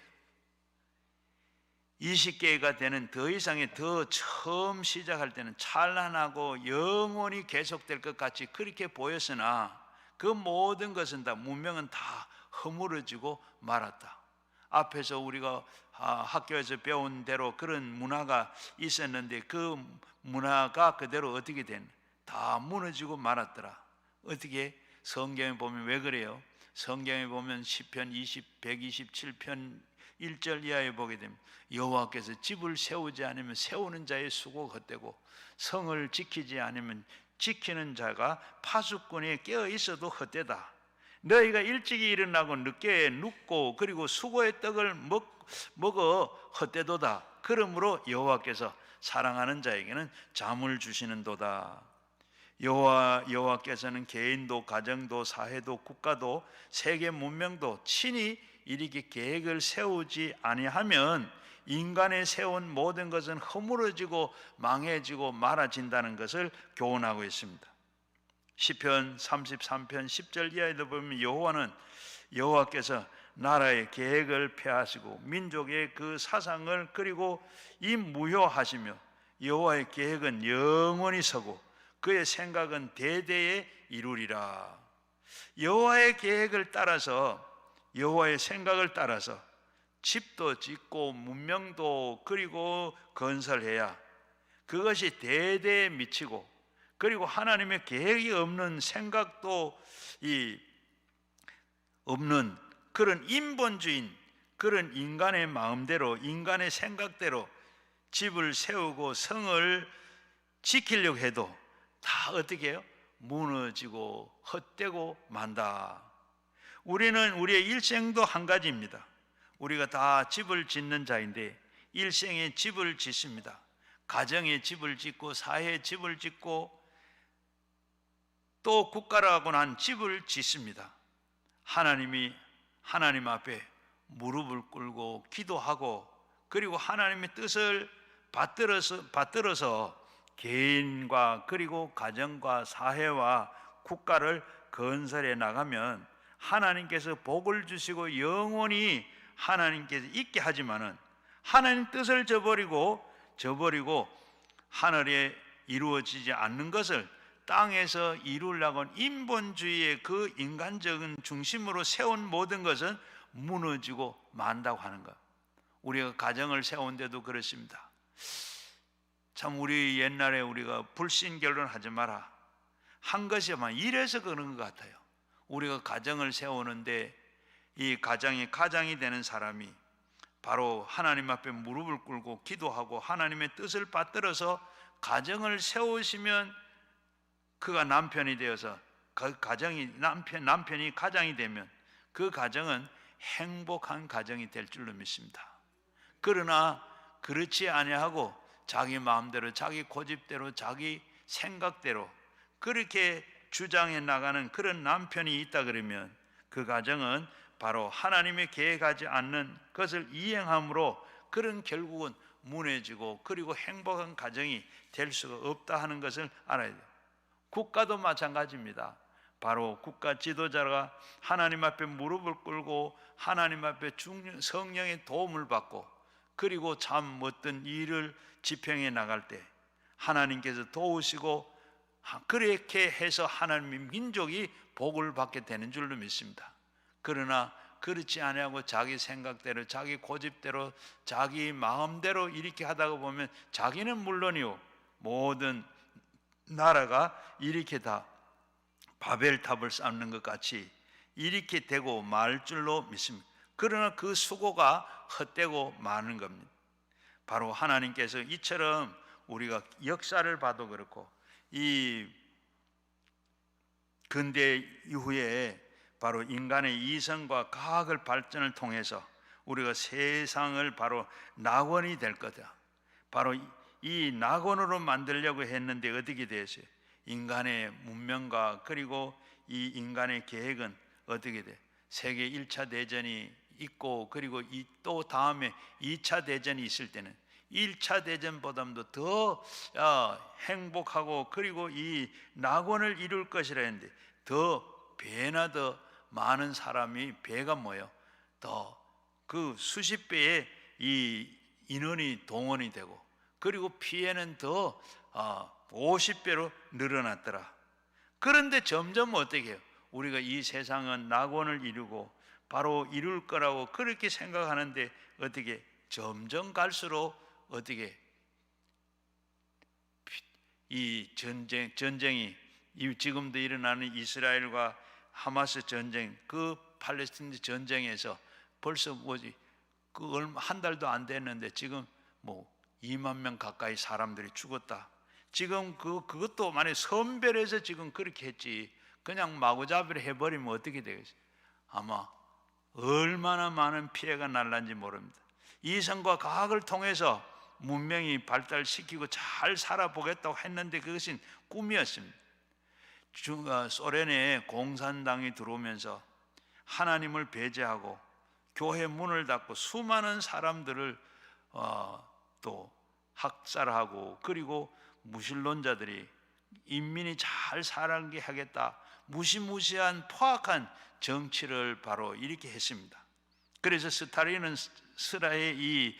[SPEAKER 1] 20개가 되는 더 이상의 더 처음 시작할 때는 찬란하고 영원히 계속될 것 같이 그렇게 보였으나 그 모든 것은 다 문명은 다 허물어지고 말았다. 앞에서 우리가 학교에서 배운 대로 그런 문화가 있었는데 그 문화가 그대로 어떻게 다 무너지고 말았더라. 어떻게? 성경에 보면 왜 그래요? 성경에 보면 시편 127편 1절 이하에 보게 되면 여호와께서 집을 세우지 않으면 세우는 자의 수고가 헛되고 성을 지키지 않으면 지키는 자가 파수꾼에 깨어 있어도 헛되다. 너희가 일찍이 일어나고 늦게 눕고 그리고 수고의 떡을 먹어 헛되도다. 그러므로 여호와께서 사랑하는 자에게는 잠을 주시는도다. 여호와께서는 개인도 가정도 사회도 국가도 세계 문명도 친히 이렇게 계획을 세우지 아니하면 인간의 세운 모든 것은 허물어지고 망해지고 말아진다는 것을 교훈하고 있습니다. 시편 33편 10절 이하에도 보면 여호와께서 나라의 계획을 폐하시고 민족의 그 사상을 그리고 무효하시며 여호와의 계획은 영원히 서고 그의 생각은 대대에 이루리라. 여호와의 계획을 따라서 여호와의 생각을 따라서 집도 짓고 문명도 그리고 건설해야 그것이 대대에 미치고 그리고 하나님의 계획이 없는 생각도 없는 그런 인본주의인 그런 인간의 마음대로 인간의 생각대로 집을 세우고 성을 지키려고 해도 다 어떻게 해요? 무너지고 헛되고 만다. 우리는 우리의 일생도 한 가지입니다. 우리가 다 집을 짓는 자인데 일생에 집을 짓습니다. 가정에 집을 짓고 사회에 집을 짓고 또 국가라고 한 집을 짓습니다. 하나님 앞에 무릎을 꿇고 기도하고 그리고 하나님의 뜻을 받들어서 개인과 그리고 가정과 사회와 국가를 건설해 나가면 하나님께서 복을 주시고 영원히 하나님께서 있게 하지만은 하나님 뜻을 저버리고 하늘에 이루어지지 않는 것을 땅에서 이루려고 인본주의의 그 인간적인 중심으로 세운 모든 것은 무너지고 만다고 하는 것. 우리가 가정을 세운데도 그렇습니다. 참 우리 옛날에 우리가 불신 결혼하지 마라 한 것이 아마 이래서 그런 것 같아요. 우리가 가정을 세우는데 이 가장이 되는 사람이 바로 하나님 앞에 무릎을 꿇고 기도하고 하나님의 뜻을 받들어서 가정을 세우시면 그가 남편이 되어서 그 남편이 가장이 되면 그 가정은 행복한 가정이 될 줄로 믿습니다. 그러나 그렇지 아니하고 자기 마음대로 자기 고집대로 자기 생각대로 그렇게 주장해 나가는 그런 남편이 있다 그러면 그 가정은 바로 하나님의 계획하지 않는 것을 이행함으로 그런 결국은 무너지고 그리고 행복한 가정이 될 수가 없다 하는 것을 알아야 돼요. 국가도 마찬가지입니다. 바로 국가 지도자가 하나님 앞에 무릎을 꿇고 하나님 앞에 성령의 도움을 받고 그리고 참 어떤 일을 집행해 나갈 때 하나님께서 도우시고 그렇게 해서 하나님의 민족이 복을 받게 되는 줄로 믿습니다. 그러나 그렇지 아니하고 자기 생각대로 자기 고집대로 자기 마음대로 이렇게 하다가 보면 자기는 물론이요 모든 나라가 이렇게 다 바벨탑을 쌓는 것 같이 이렇게 되고 말 줄로 믿습니다. 그러나 그 수고가 헛되고 마는 겁니다. 바로 하나님께서 이처럼 우리가 역사를 봐도 그렇고 이 근대 이후에 바로 인간의 이성과 과학을 발전을 통해서 우리가 세상을 바로 낙원이 될 거다. 바로 이 낙원으로 만들려고 했는데 어떻게 되었어요? 인간의 문명과 그리고 이 인간의 계획은 어떻게 돼? 세계 1차 대전이 있고 그리고 또 다음에 2차 대전이 있을 때는 1차 대전보다도 더 행복하고 그리고 이 낙원을 이룰 것이라 했는데 더 배나 더 많은 사람이 배가 모여 더 그 수십 배의 이 인원이 동원이 되고 그리고 피해는 더 50배로 늘어났더라. 그런데 점점 어떻게 해요? 우리가 이 세상은 낙원을 이루고 바로 이룰 거라고 그렇게 생각하는데 어떻게 점점 갈수록 어떻게 이 전쟁이 지금도 일어나는 이스라엘과 하마스 전쟁 그 팔레스타인 전쟁에서 벌써 한 달도 안 됐는데 지금 2만 명 가까이 사람들이 죽었다. 지금 그것도 만약 선별해서 지금 그렇게 했지 그냥 마구잡이로 해버리면 어떻게 되겠어요? 아마 얼마나 많은 피해가 날는지 모릅니다. 이성과 과학을 통해서 문명이 발달시키고 잘 살아보겠다고 했는데 그것은 꿈이었습니다. 소련에 공산당이 들어오면서 하나님을 배제하고 교회 문을 닫고 수많은 사람들을 또 학살하고, 그리고 무신론자들이 인민이 잘 살게 하겠다, 무시무시한 포악한 정치를 바로 이렇게 했습니다. 그래서 스탈린은 스라의 이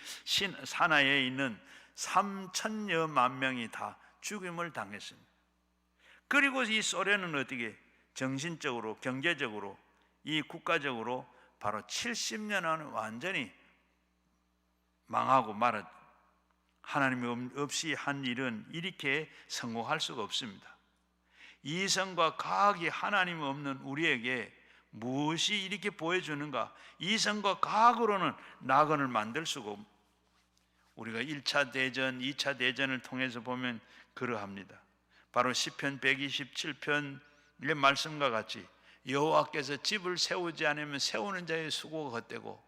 [SPEAKER 1] 산하에 있는 3천여만 명이 다 죽임을 당했습니다. 그리고 이 소련은 어떻게 정신적으로, 경제적으로, 이 국가적으로 바로 70년 안에 완전히 망하고 말았. 하나님이 없이 한 일은 이렇게 성공할 수가 없습니다. 이성과 과학이 하나님 없는 우리에게 무엇이 이렇게 보여주는가? 이성과 과학으로는 낙원을 만들 수가 없습니다. 우리가 1차 대전, 2차 대전을 통해서 보면 그러합니다. 바로 시편 127편의 말씀과 같이 여호와께서 집을 세우지 않으면 세우는 자의 수고가 헛되고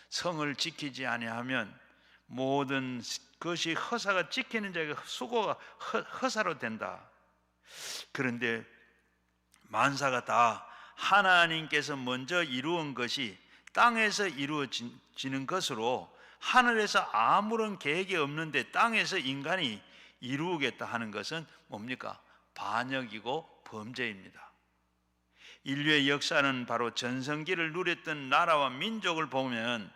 [SPEAKER 1] 성을 지키지 아니하면 모든 것이 허사가 지키는 자의 수고가 허사로 된다. 그런데 만사가 다 하나님께서 먼저 이루은 것이 땅에서 이루어지는 것으로 하늘에서 아무런 계획이 없는데 땅에서 인간이 이루겠다 하는 것은 뭡니까? 반역이고 범죄입니다. 인류의 역사는 바로 전성기를 누렸던 나라와 민족을 보면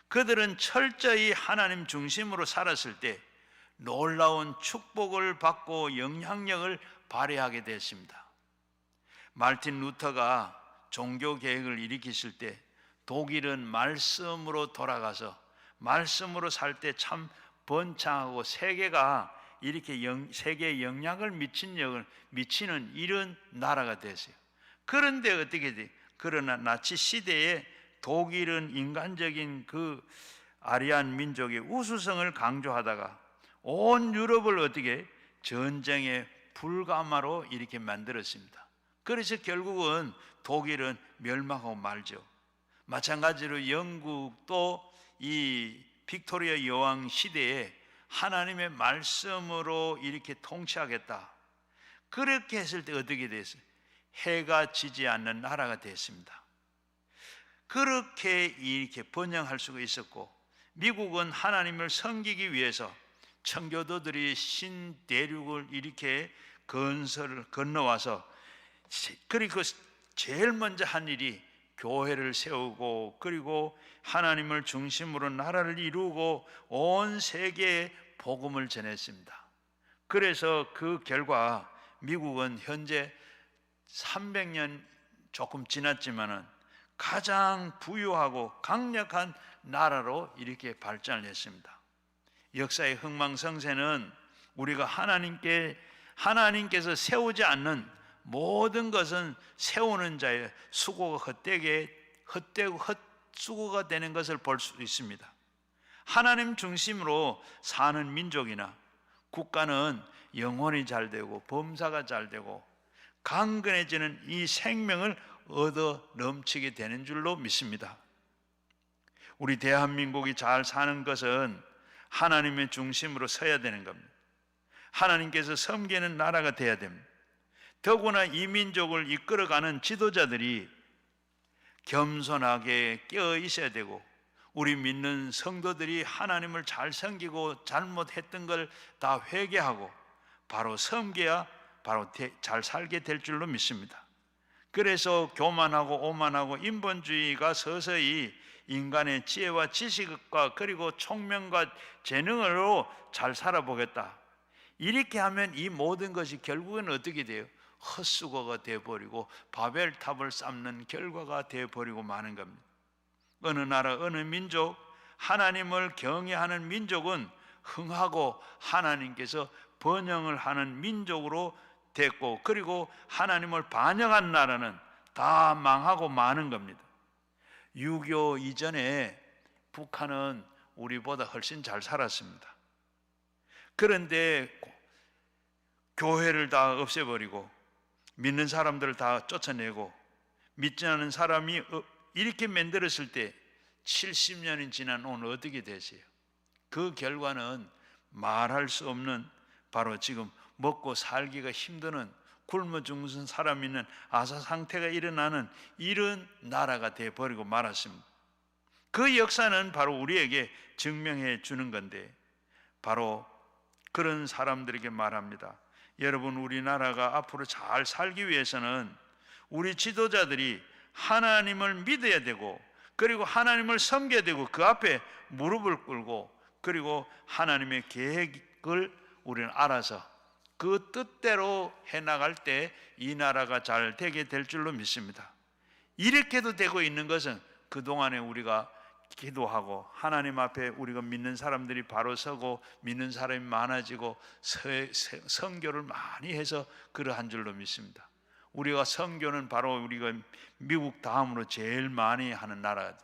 [SPEAKER 1] 그들은 철저히 하나님 중심으로 살았을 때 놀라운 축복을 받고 영향력을 발휘하게 됐습니다. 마르틴 루터가 종교 개혁을 일으키실 때 독일은 말씀으로 돌아가서 말씀으로 살 때 참 번창하고 세계가 이렇게 세계에 영향을 미치는 이런 나라가 됐어요. 그런데 어떻게 돼? 그러나 나치 시대에 독일은 인간적인 그 아리안 민족의 우수성을 강조하다가 온 유럽을 어떻게 전쟁의 불가마로 이렇게 만들었습니다. 그래서 결국은 독일은 멸망하고 말죠. 마찬가지로 영국도 이 빅토리아 여왕 시대에 하나님의 말씀으로 이렇게 통치하겠다, 그렇게 했을 때 어떻게 됐어요? 해가 지지 않는 나라가 됐습니다. 그렇게 이렇게 번영할 수가 있었고, 미국은 하나님을 섬기기 위해서 청교도들이 신대륙을 이렇게 건너와서, 그리고 제일 먼저 한 일이 교회를 세우고, 그리고 하나님을 중심으로 나라를 이루고 온 세계에 복음을 전했습니다. 그래서 그 결과 미국은 현재 300년 조금 지났지만은 가장 부유하고 강력한 나라로 이렇게 발전을 했습니다. 역사의 흥망성쇠는 우리가 하나님께서 세우지 않는 모든 것은 세우는 자의 수고가 헛되고 헛수고가 되는 것을 볼 수 있습니다. 하나님 중심으로 사는 민족이나 국가는 영혼이 잘 되고 범사가 잘 되고 강건해지는 이 생명을 얻어 넘치게 되는 줄로 믿습니다. 우리 대한민국이 잘 사는 것은 하나님의 중심으로 서야 되는 겁니다. 하나님께서 섬기는 나라가 되어야 됩니다. 더구나 이 민족을 이끌어가는 지도자들이 겸손하게 깨어 있어야 되고, 우리 믿는 성도들이 하나님을 잘 섬기고 잘못했던 걸 다 회개하고 바로 섬겨야 바로 잘 살게 될 줄로 믿습니다. 그래서 교만하고 오만하고 인본주의가 서서히 인간의 지혜와 지식과 그리고 총명과 재능으로 잘 살아보겠다, 이렇게 하면 이 모든 것이 결국은 어떻게 돼요? 헛수고가 되어버리고 바벨탑을 쌓는 결과가 되어버리고 마는 겁니다. 어느 나라 어느 민족, 하나님을 경외하는 민족은 흥하고 하나님께서 번영을 하는 민족으로 됐고, 그리고 하나님을 반역한 나라는 다 망하고 마는 겁니다. 6.25 이전에 북한은 우리보다 훨씬 잘 살았습니다. 그런데 교회를 다 없애버리고 믿는 사람들을 다 쫓아내고 믿지 않은 사람이 이렇게 만들었을 때 70년이 지난 오늘 어떻게 되세요? 그 결과는 말할 수 없는, 바로 지금 먹고 살기가 힘드는, 굶어 죽는 사람 있는 아사 상태가 일어나는 이런 나라가 되어버리고 말았습니다. 그 역사는 바로 우리에게 증명해 주는 건데, 바로 그런 사람들에게 말합니다. 여러분, 우리나라가 앞으로 잘 살기 위해서는 우리 지도자들이 하나님을 믿어야 되고, 그리고 하나님을 섬겨야 되고, 그 앞에 무릎을 꿇고, 그리고 하나님의 계획을 우리는 알아서 그 뜻대로 해나갈 때 이 나라가 잘 되게 될 줄로 믿습니다. 이렇게도 되고 있는 것은 그동안에 우리가 기도하고 하나님 앞에 우리가 믿는 사람들이 바로 서고 믿는 사람이 많아지고 선교를 많이 해서 그러한 줄로 믿습니다. 우리가 선교는 바로 우리가 미국 다음으로 제일 많이 하는 나라,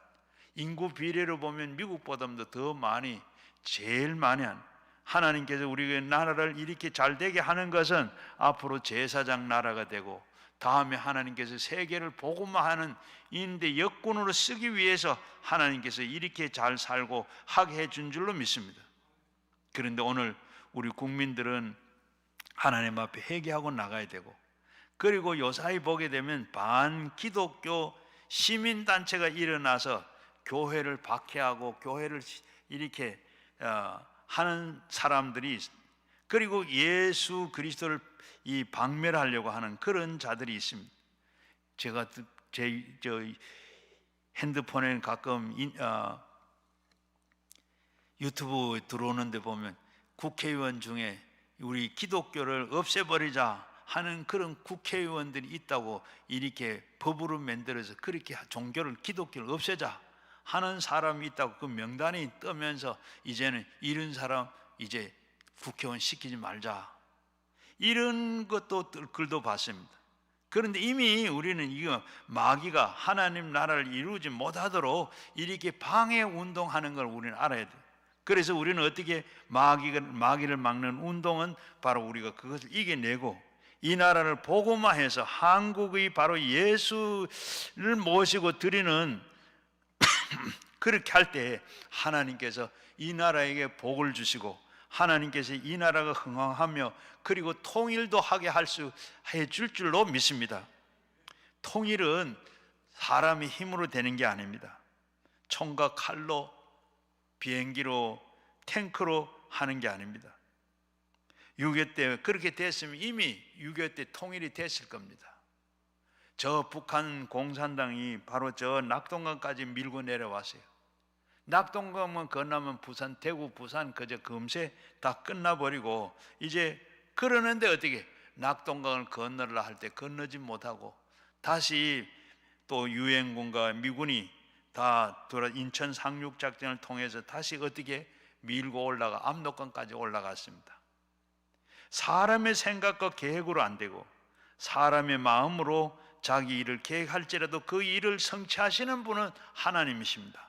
[SPEAKER 1] 인구 비례로 보면 미국보다도 더 많이, 제일 많이 한, 하나님께서 우리의 나라를 이렇게 잘 되게 하는 것은 앞으로 제사장 나라가 되고, 다음에 하나님께서 세계를 복음화하는 인데 역군으로 쓰기 위해서 하나님께서 이렇게 잘 살고 하게 해준 줄로 믿습니다. 그런데 오늘 우리 국민들은 하나님 앞에 회개하고 나가야 되고, 그리고 요사이 보게 되면 반기독교 시민단체가 일어나서 교회를 박해하고 교회를 이렇게 하는 사람들이 있습니다. 그리고 예수 그리스도를 박멸하려고 하는 그런 자들이 있습니다. 제가 제 핸드폰에 가끔 유튜브 들어오는데 보면 국회의원 중에 우리 기독교를 없애버리자 하는 그런 국회의원들이 있다고, 이렇게 법으로 만들어서 그렇게 종교를, 기독교를 없애자 하는 사람이 있다고 그 명단이 뜨면서 이제는 이런 사람 이제 국회의원 시키지 말자, 이런 것도 글도 봤습니다. 그런데 이미 우리는 이거 마귀가 하나님 나라를 이루지 못하도록 이렇게 방해 운동하는 걸 우리는 알아야 돼요. 그래서 우리는 어떻게 마귀를 막는 운동은 바로 우리가 그것을 이겨내고 이 나라를 복음화해서 한국의 바로 예수를 모시고 드리는 그렇게 할 때 하나님께서 이 나라에게 복을 주시고, 하나님께서 이 나라가 흥왕하며 그리고 통일도 하게 해줄 줄로 믿습니다. 통일은 사람의 힘으로 되는 게 아닙니다. 총과 칼로, 비행기로, 탱크로 하는 게 아닙니다. 6.25 때 그렇게 됐으면 이미 6.25 때 통일이 됐을 겁니다. 저 북한 공산당이 바로 저 낙동강까지 밀고 내려왔어요. 낙동강만 건너면 부산, 대구, 부산 그저 금세 다 끝나버리고, 이제 그러는데 어떻게 낙동강을 건너려 할 때 건너지 못하고 다시 또 유엔군과 미군이 다 인천 상륙작전을 통해서 다시 어떻게 밀고 올라가 압록강까지 올라갔습니다. 사람의 생각과 계획으로 안 되고 사람의 마음으로 자기 일을 계획할지라도 그 일을 성취하시는 분은 하나님이십니다.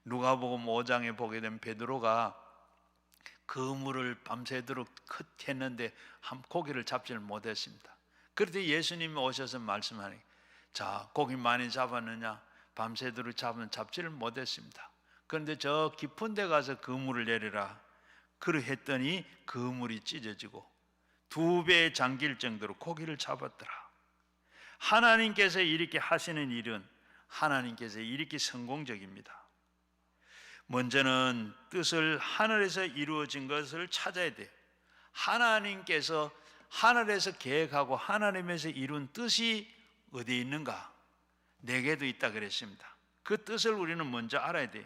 [SPEAKER 1] 누가복음 5장에 보게 되면 베드로가 그물을 밤새도록 했는데 고기를 잡지를 못했습니다. 그런데 예수님이 오셔서 말씀하니, 자, 고기 많이 잡았느냐? 밤새도록 잡지를 못했습니다. 그런데 저 깊은 데 가서 그물을 내리라. 그러했더니 그물이 찢어지고 2배 잠길 정도로 고기를 잡았더라. 하나님께서 이렇게 하시는 일은 하나님께서 이렇게 성공적입니다. 먼저는 뜻을 하늘에서 이루어진 것을 찾아야 돼요. 하나님께서 하늘에서 계획하고 하나님에서 이룬 뜻이 어디에 있는가? 내게도 있다 그랬습니다. 그 뜻을 우리는 먼저 알아야 돼요.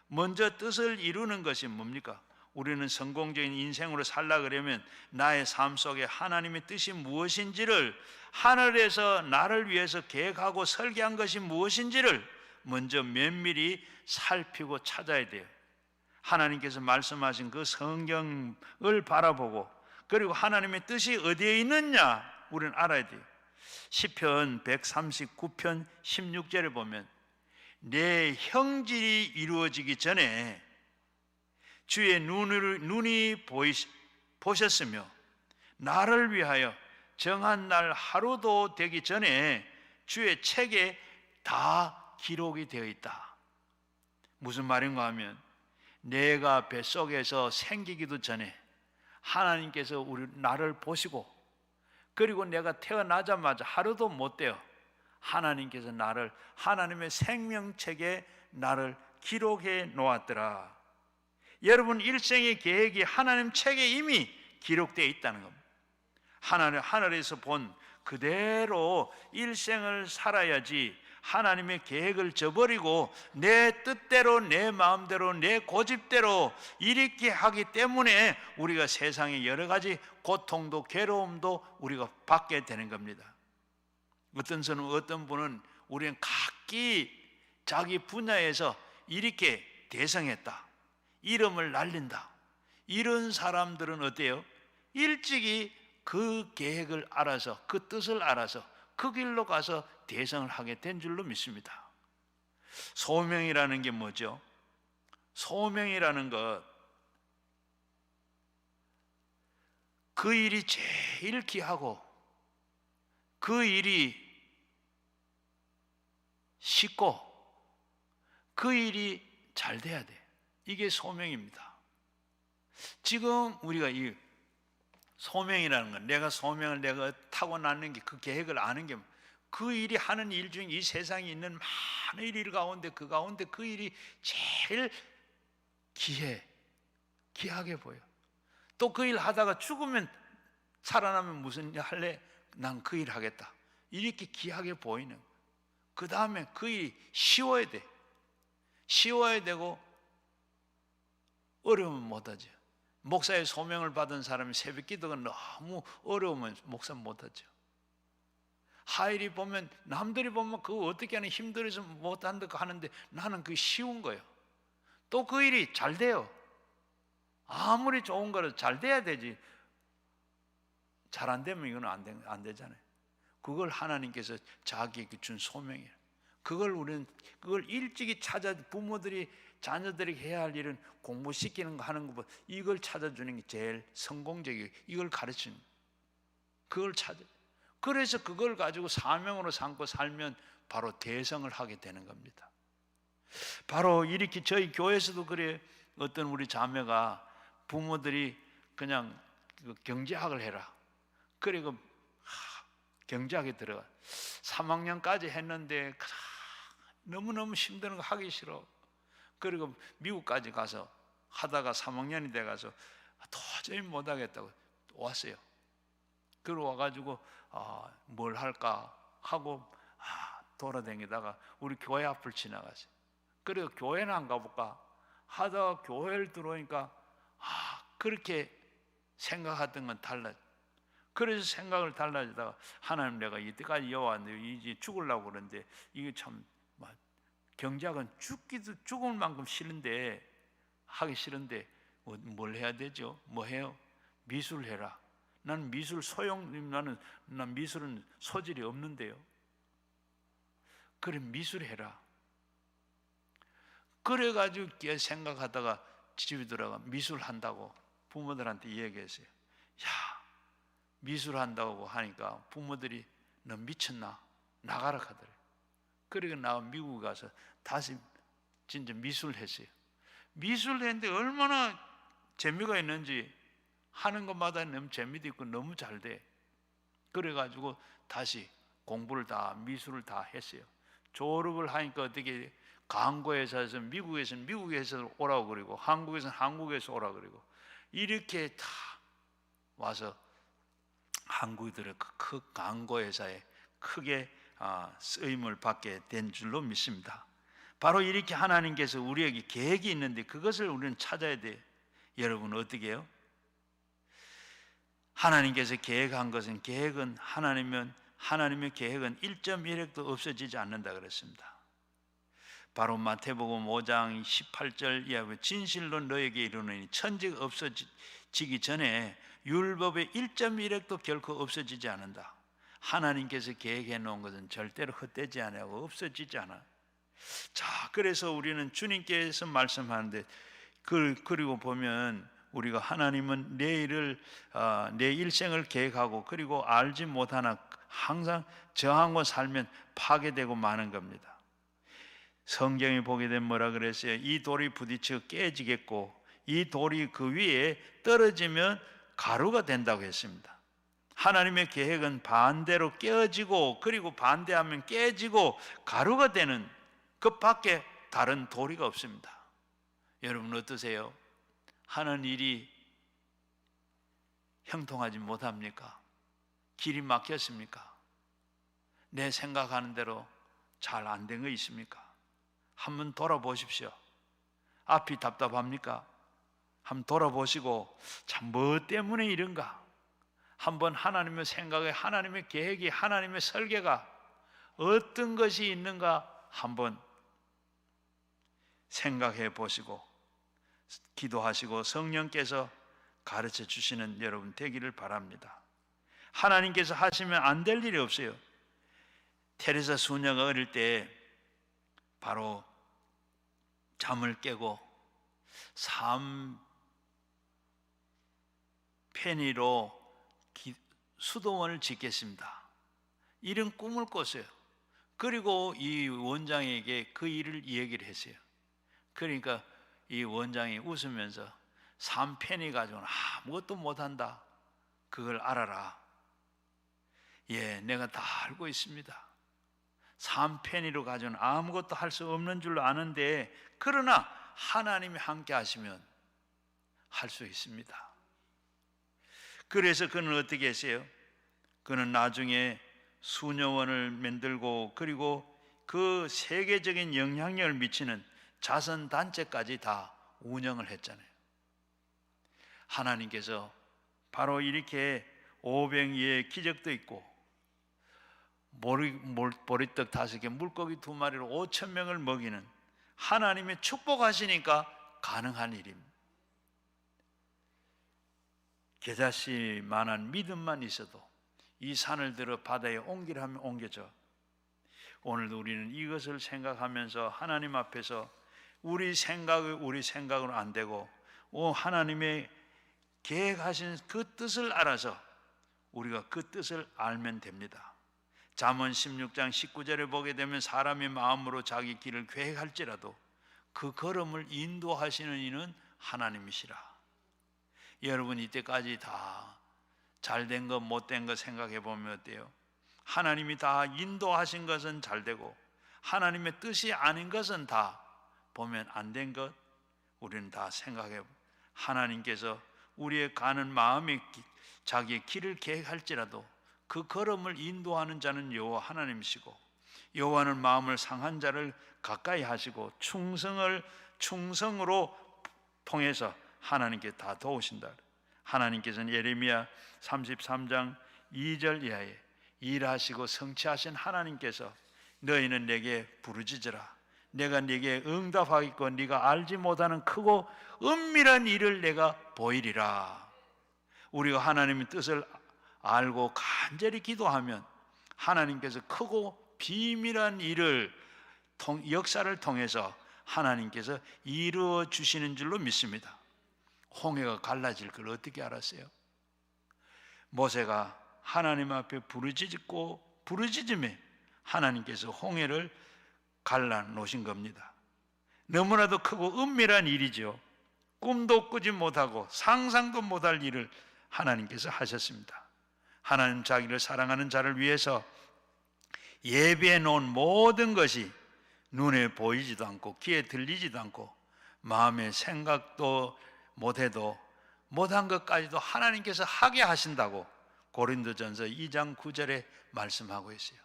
[SPEAKER 1] 먼저 뜻을 이루는 것이 뭡니까? 우리는 성공적인 인생으로 살라 그러면 나의 삶 속에 하나님의 뜻이 무엇인지를, 하늘에서 나를 위해서 계획하고 설계한 것이 무엇인지를 먼저 면밀히 살피고 찾아야 돼요. 하나님께서 말씀하신 그 성경을 바라보고, 그리고 하나님의 뜻이 어디에 있느냐 우리는 알아야 돼요. 시편 139편 16절에 보면 내 형질이 이루어지기 전에 주의 눈이 보셨으며 나를 위하여 정한 날 하루도 되기 전에 주의 책에 다 기록이 되어 있다. 무슨 말인가 하면 내가 뱃속에서 생기기도 전에 하나님께서 나를 보시고, 그리고 내가 태어나자마자 하루도 못 되어 하나님께서 나를 하나님의 생명책에 나를 기록해 놓았더라. 여러분 일생의 계획이 하나님 책에 이미 기록되어 있다는 겁니다. 하늘에서 본 그대로 일생을 살아야지 하나님의 계획을 저버리고 내 뜻대로, 내 마음대로, 내 고집대로 이렇게 하기 때문에 우리가 세상의 여러 가지 고통도 괴로움도 우리가 받게 되는 겁니다. 어떤 분은 우리는 각기 자기 분야에서 이렇게 대성했다, 이름을 날린다, 이런 사람들은 어때요? 일찍이 그 계획을 알아서, 그 뜻을 알아서 그 길로 가서 대성을 하게 된 줄로 믿습니다. 소명이라는 게 뭐죠? 소명이라는 것, 그 일이 제일 귀하고 그 일이 쉽고 그 일이 잘 돼야 돼. 이게 소명입니다. 지금 우리가 이 소명이라는 건, 내가 소명을 내가 타고나는 게, 그 계획을 아는 게, 그 일이 하는 일 중에 이 세상에 있는 많은 일 가운데 그 일이 제일 귀하게 보여. 또 그 일 하다가 죽으면, 살아나면 무슨 일 할래? 난 그 일 하겠다, 이렇게 귀하게 보이는. 그 다음에 그 일이 쉬워야 돼. 쉬워야 되고 어려우면 못하죠. 목사의 소명을 받은 사람이 새벽 기도가 너무 어려우면 목사 못하죠. 하일이 보면, 남들이 보면 그거 어떻게 하는, 힘들어서 못한다고 하는데 나는 그게 쉬운 거예요. 또 그 일이 잘 돼요. 아무리 좋은 거라도 잘 돼야 되지. 잘 안 되면 이건 안 되잖아요. 그걸 하나님께서 자기에게 준 소명이에요. 우리는 그걸 일찍이 찾아, 부모들이 자녀들에게 해야 할 일은 공부시키는 거 하는 것보다 이걸 찾아주는 게 제일 성공적이에요. 이걸 가르치는 거. 그걸 찾아. 그래서 그걸 가지고 사명으로 삼고 살면 바로 대성을 하게 되는 겁니다. 바로 이렇게 저희 교회에서도 그래. 어떤 우리 자매가 부모들이 그냥 경제학을 해라, 그리고 경제학에 들어가 3학년까지 했는데 너무너무 힘든 거 하기 싫어. 그리고 미국까지 가서 하다가 3학년이 돼가서 도저히 못하겠다고 왔어요. 그리고 와가지고 뭘 할까 하고 돌아다니다가 우리 교회 앞을 지나갔어요. 그리고 교회는 안 가볼까 하다가 교회를 들어오니까 그렇게 생각하던 건 달라. 그래서 생각을 달라지다가, 하나님, 내가 이때까지 여와왔는데 이제 죽으려고 그러는데 이게 참 경작은 죽을 만큼 싫은데, 하기 싫은데 뭘 해야 되죠? 뭐 해요? 미술 해라. 나는 미술 난 미술은 소질이 없는데요. 그래, 미술 해라. 그래가지고 생각하다가 집에 들어가 미술 한다고 부모들한테 얘기했어요. 야, 미술 한다고 하니까 부모들이 너 미쳤나? 나가라 하더래. 그리고 나 미국 가서 다시 진짜 미술 했어요. 미술 했는데 얼마나 재미가 있는지, 하는 것마다 너무 재미도 있고 너무 잘 돼. 그래가지고 다시 공부를 다, 미술을 다 했어요. 졸업을 하니까 어떻게, 광고회사에서 미국에서는 미국에서 오라고 그러고 한국에서는 한국에서 오라고 그러고, 이렇게 다 와서 한국에 들어 그 광고회사에 크게 쓰임을 받게 된 줄로 믿습니다. 바로 이렇게 하나님께서 우리에게 계획이 있는데 그것을 우리는 찾아야 돼요. 여러분 어떻게 해요? 하나님께서 계획한 것은, 하나님의 계획은 1.1획도 없어지지 않는다 그랬습니다. 바로 마태복음 5장 18절 이하고, 진실로 너에게 이르노니 천지가 없어지기 전에 율법의 1.1획도 결코 없어지지 않는다. 하나님께서 계획해 놓은 것은 절대로 헛되지 않고 없어지지 않아. 자, 그래서 우리는 주님께서 말씀하는데, 그리고 보면 우리가 하나님은 내 일생을 계획하고 그리고 알지 못하나 항상 저항하고 살면 파괴되고 마는 겁니다. 성경에 보게 되면 뭐라 그랬어요? 이 돌이 부딪혀 깨지겠고 이 돌이 그 위에 떨어지면 가루가 된다고 했습니다. 하나님의 계획은 반대로 깨어지고 그리고 반대하면 깨지고 가루가 되는 그 밖에 다른 도리가 없습니다. 여러분 어떠세요? 하는 일이 형통하지 못합니까? 길이 막혔습니까? 내 생각하는 대로 잘 안 된 거 있습니까? 한번 돌아보십시오. 앞이 답답합니까? 한번 돌아보시고 참 뭐 때문에 이런가? 한번 하나님의 생각에 하나님의 계획이 하나님의 설계가 어떤 것이 있는가 한번 생각해 보시고 기도하시고 성령께서 가르쳐 주시는 여러분 되기를 바랍니다. 하나님께서 하시면 안 될 일이 없어요. 테레사 수녀가 어릴 때 바로 잠을 깨고 3페니로 수도원을 짓겠습니다, 이런 꿈을 꿨어요. 그리고 이 원장에게 그 일을 얘기를 했어요. 그러니까 이 원장이 웃으면서 3페니 가지고는 아무것도 못한다, 그걸 알아라. 예, 내가 다 알고 있습니다. 3페니로 가지고는 아무것도 할 수 없는 줄로 아는데 그러나 하나님이 함께 하시면 할 수 있습니다. 그래서 그는 어떻게 했어요? 그는 나중에 수녀원을 만들고 그리고 그 세계적인 영향력을 미치는 자선단체까지 다 운영을 했잖아요. 하나님께서 바로 이렇게 오병이의 기적도 있고 보리떡 5개 물고기 2마리로 5,000명을 먹이는 하나님의 축복하시니까 가능한 일입니다. 겨자씨만한 믿음만 있어도 이 산을 들어 바다에 옮기라 하면 옮겨져. 오늘도 우리는 이것을 생각하면서 하나님 앞에서 우리 생각으로 안 되고 하나님의 계획하신 그 뜻을 알아서 우리가 그 뜻을 알면 됩니다. 잠언 16장 19절에 보게 되면 사람의 마음으로 자기 길을 계획할지라도 그 걸음을 인도하시는 이는 하나님이시라. 여러분 이때까지 다 잘된 것 못된 것 생각해 보면 어때요? 하나님이 다 인도하신 것은 잘되고 하나님의 뜻이 아닌 것은 다 보면 안 된 것 우리는 다 생각해 하나님께서 우리의 가는 마음의 자기의 길을 계획할지라도 그 걸음을 인도하는 자는 여호와 하나님이시고 여호와는 마음을 상한 자를 가까이 하시고 충성으로 통해서 하나님께 다 도우신다. 하나님께서는 예레미야 33장 2절 이하에 일하시고 성취하신 하나님께서 너희는 내게 부르짖으라 내가 네게 응답하겠고 네가 알지 못하는 크고 은밀한 일을 내가 보이리라. 우리가 하나님의 뜻을 알고 간절히 기도하면 하나님께서 크고 비밀한 일을 역사를 통해서 하나님께서 이루어 주시는 줄로 믿습니다. 홍해가 갈라질 걸 어떻게 알았어요? 모세가 하나님 앞에 부르짖음에 하나님께서 홍해를 갈라 놓으신 겁니다. 너무나도 크고 은밀한 일이죠. 꿈도 꾸지 못하고 상상도 못할 일을 하나님께서 하셨습니다. 하나님 자기를 사랑하는 자를 위해서 예비해 놓은 모든 것이 눈에 보이지도 않고 귀에 들리지도 않고 마음의 생각도 못해도 못한 것까지도 하나님께서 하게 하신다고 고린도전서 2장 9절에 말씀하고 있어요.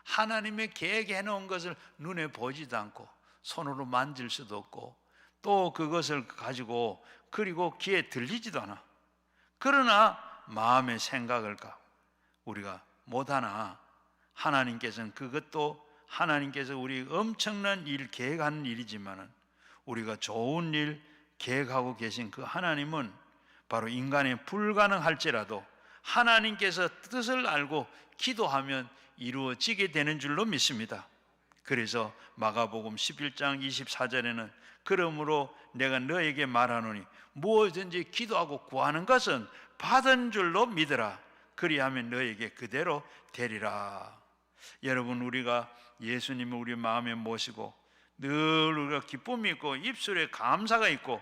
[SPEAKER 1] 하나님의 계획해 놓은 것을 눈에 보이지도 않고 손으로 만질 수도 없고 또 그것을 가지고 그리고 귀에 들리지도 않아. 그러나 마음의 생각을 우리가 못하나 하나님께서는 그것도 하나님께서 우리 엄청난 일 계획하는 일이지만은 우리가 좋은 일 계획하고 계신 그 하나님은 바로 인간에 불가능할지라도 하나님께서 뜻을 알고 기도하면 이루어지게 되는 줄로 믿습니다. 그래서 마가복음 11장 24절에는 그러므로 내가 너에게 말하노니 무엇든지 기도하고 구하는 것은 받은 줄로 믿으라. 그리하면 너에게 그대로 되리라. 여러분, 우리가 예수님을 우리 마음에 모시고 늘 우리가 기쁨이 있고 입술에 감사가 있고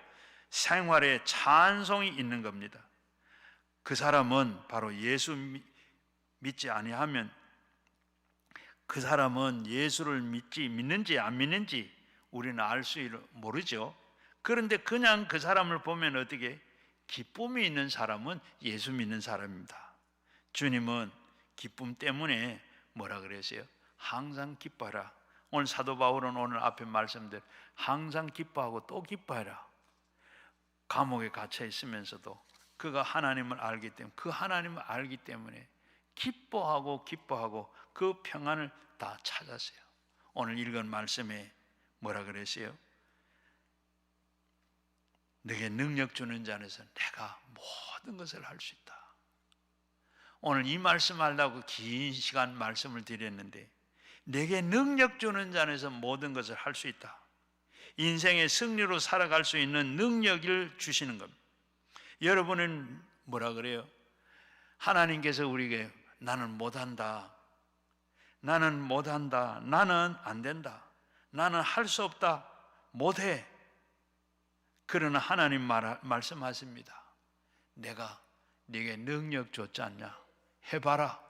[SPEAKER 1] 생활에 찬송이 있는 겁니다. 그 사람은 바로 예수 믿지 아니하면, 그 사람은 예수를 믿는지 안 믿는지 우리는 알 수 모르죠. 그런데 그냥 그 사람을 보면 어떻게, 기쁨이 있는 사람은 예수 믿는 사람입니다. 주님은 기쁨 때문에 뭐라 그랬어요? 항상 기뻐하라. 오늘 사도 바울은 오늘 앞에 말씀대로 항상 기뻐하고 또 기뻐하라. 감옥에 갇혀 있으면서도 그가 하나님을 알기 때문에, 그 하나님을 알기 때문에 기뻐하고 그 평안을 다 찾았어요. 오늘 읽은 말씀에 뭐라 그랬어요? 내게 능력 주는 자 안에서 내가 모든 것을 할 수 있다. 오늘 이 말씀 하려고 긴 시간 말씀을 드렸는데, 내게 능력 주는 자 안에서 모든 것을 할 수 있다. 인생의 승리로 살아갈 수 있는 능력을 주시는 겁니다. 여러분은 뭐라 그래요? 하나님께서 우리에게 나는 못한다, 나는 못한다, 나는 안 된다, 나는 할 수 없다, 못해. 그러나 하나님 말씀하십니다. 내가 네게 능력 줬지 않냐? 해봐라.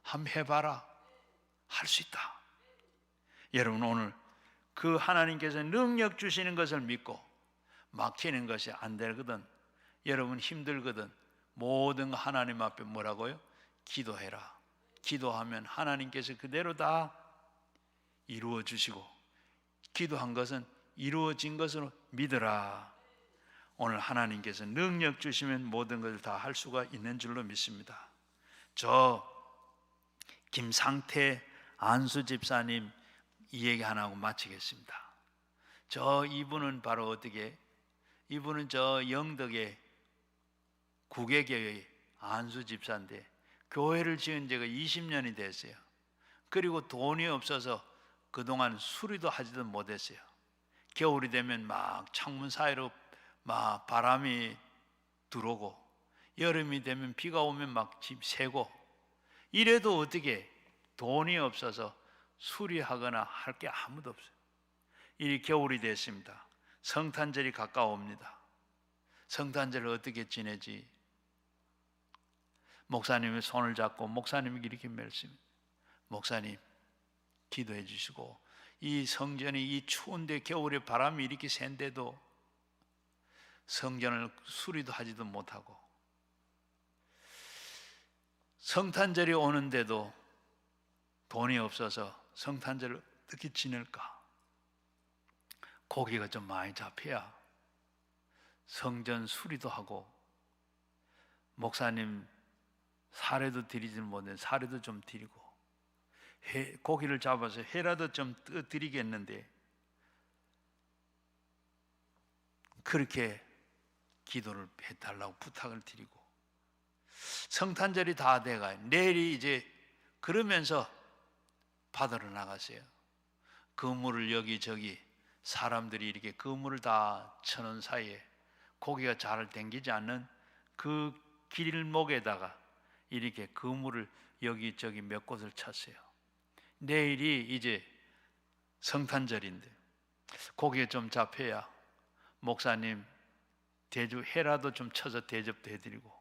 [SPEAKER 1] 한번 해봐라. 할 수 있다. 여러분, 오늘 그 하나님께서 능력 주시는 것을 믿고 막히는 것이 안 되거든, 여러분 힘들거든, 모든 거 하나님 앞에 뭐라고요? 기도해라. 기도하면 하나님께서 그대로 다 이루어 주시고, 기도한 것은 이루어진 것으로 믿으라. 오늘 하나님께서 능력 주시면 모든 것을 다 할 수가 있는 줄로 믿습니다. 저 김상태 안수 집사님 이 얘기 하나 하고 마치겠습니다. 이분은 바로 어떻게, 이분은 저 영덕의 구계교회 안수 집사인데 교회를 지은 지가 20년이 됐어요. 그리고 돈이 없어서 그동안 수리도 하지도 못했어요. 겨울이 되면 막 창문 사이로 막 바람이 들어오고, 여름이 되면 비가 오면 막 집 새고, 이래도 어떻게 돈이 없어서 수리하거나 할 게 아무도 없어요. 이 겨울이 됐습니다. 성탄절이 가까워옵니다. 성탄절을 어떻게 지내지? 목사님의 손을 잡고 목사님이 이렇게 말씀합니다. 목사님 기도해 주시고, 이 성전이 이 추운데 겨울에 바람이 이렇게 센데도 성전을 수리도 하지도 못하고, 성탄절이 오는데도 돈이 없어서 성탄절을 어떻게 지낼까? 고기가 좀 많이 잡혀야 성전 수리도 하고, 목사님 사례도 드리지 못해 사례도 좀 드리고, 고기를 잡아서 회라도 좀 드리겠는데, 그렇게 기도를 해달라고 부탁을 드리고, 성탄절이 다 돼가요. 내일이 이제 그러면서 받으러 나갔어요. 그물을 여기저기 사람들이 이렇게 그물을 다 쳐놓은 사이에 고기가 잘 당기지 않는 그 길목에다가 이렇게 그물을 여기저기 몇 곳을 쳤어요. 내일이 이제 성탄절인데 고기가 좀 잡혀야 목사님 회라도 좀 쳐서 대접도 해드리고,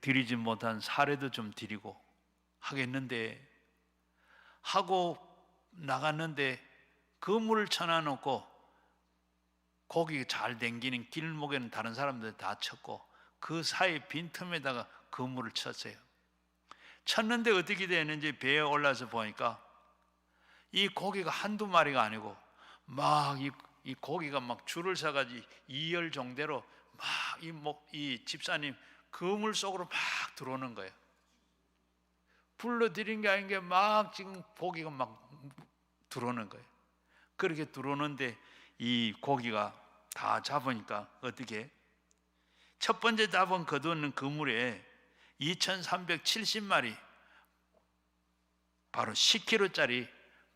[SPEAKER 1] 드리지 못한 사례도 좀 드리고 하겠는데, 하고 나갔는데 그물을 쳐놔놓고 고기 잘 당기는 길목에는 다른 사람들 다 쳤고, 그 사이 빈틈에다가 그물을 쳤어요. 쳤는데 어떻게 되는지 배에 올라서 보니까 이 고기가 한두 마리가 아니고 막 이 고기가 막 줄을 서가지고 2열 정대로 막 이 집사님 그물 속으로 막 들어오는 거예요. 불러들인 게 아닌 게 막 지금 고기가 막 들어오는 거예요. 그렇게 들어오는데 이 고기가 다 잡으니까 어떻게, 첫 번째 잡은 거두는 그물에 2370마리 바로 10kg짜리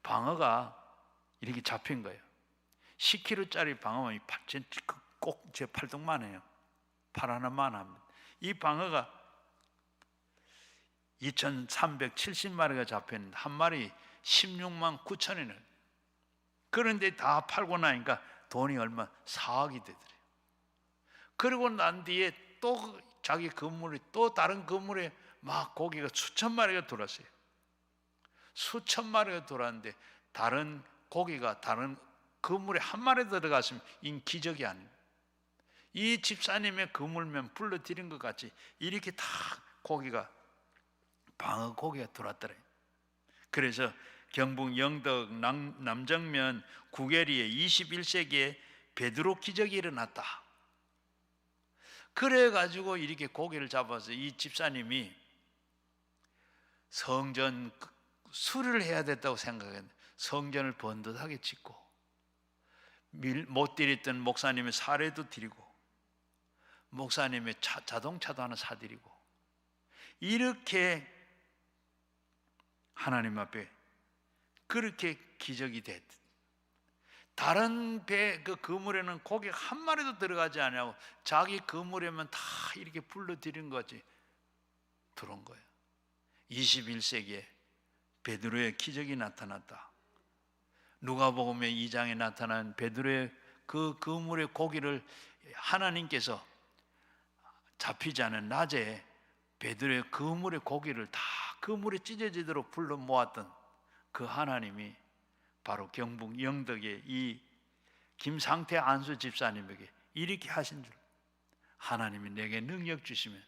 [SPEAKER 1] 방어가 이렇게 잡힌 거예요. 10kg짜리 방어는 꼭 제 팔뚝만 해요. 팔 하나만 합니다. 이 방어가 2,370마리가 잡혔는데 한 마리 16만 9천원이에요. 그런데 다 팔고 나니까 돈이 얼마? 4억이 되더래요. 그리고 난 뒤에 또 자기 건물에 또 다른 건물에 막 고기가 수천 마리가 들어왔어요. 수천 마리가 들어왔는데 다른 고기가 다른 건물에 한 마리 들어갔으면 이 기적이 아닙니다. 이 집사님의 건물면 불러들인 것 같이 이렇게 다 고기가 방어 고기가 들어왔더래요. 그래서 경북 영덕 남정면 구계리에 21세기에 베드로 기적이 일어났다. 그래가지고 이렇게 고기를 잡아서 이 집사님이 성전 수리를 해야 됐다고 생각했는데 성전을 번듯하게 짓고 못 드렸던 목사님의 사례도 드리고 목사님의 자동차도 하나 사드리고 이렇게 하나님 앞에 그렇게 기적이 됐. 다른 배 그 그물에는 고기가 한 마리도 들어가지 않냐고 자기 그물에만 다 이렇게 불러들인 거지 들어온 거예요. 21세기에 베드로의 기적이 나타났다. 누가복음의 2장에 나타난 베드로의 그 그물의 고기를 하나님께서 잡히지 않은 낮에 베드로의 그물의 고기를 다 그물에 찢어지도록 불러 모았던 그 하나님이 바로 경북 영덕의 이 김상태 안수 집사님에게 이렇게 하신 줄. 하나님이 내게 능력 주시면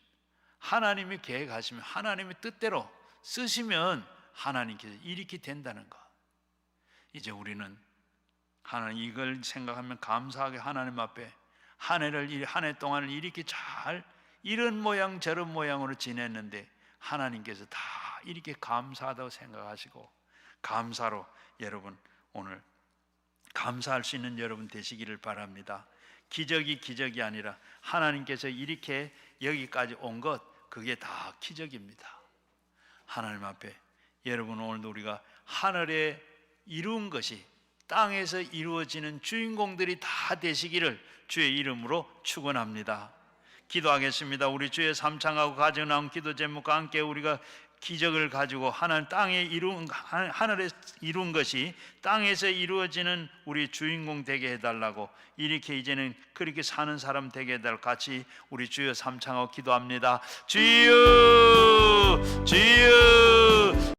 [SPEAKER 1] 하나님이 계획하시면 하나님의 뜻대로 쓰시면 하나님께서 이렇게 된다는 것. 이제 우리는 하나님 이걸 생각하면 감사하게 하나님 앞에 한 해 동안을 이렇게 잘 이런 모양 저런 모양으로 지냈는데 하나님께서 다 이렇게 감사하다고 생각하시고 감사로 여러분 오늘 감사할 수 있는 여러분 되시기를 바랍니다. 기적이 아니라 하나님께서 이렇게 여기까지 온 것 그게 다 기적입니다. 하나님 앞에 여러분 오늘도 우리가 하늘에 이룬 것이 땅에서 이루어지는 주인공들이 다 되시기를 주의 이름으로 축원합니다. 기도하겠습니다. 우리 주의 삼창하고 가져 나온 기도 제목과 함께 우리가 기적을 가지고 하늘에 이룬 것이 땅에서 이루어지는 우리 주인공 되게 해달라고 이렇게 이제는 그렇게 사는 사람 되게 해달 같이 우리 주여 삼창하고 기도합니다. 주여 주여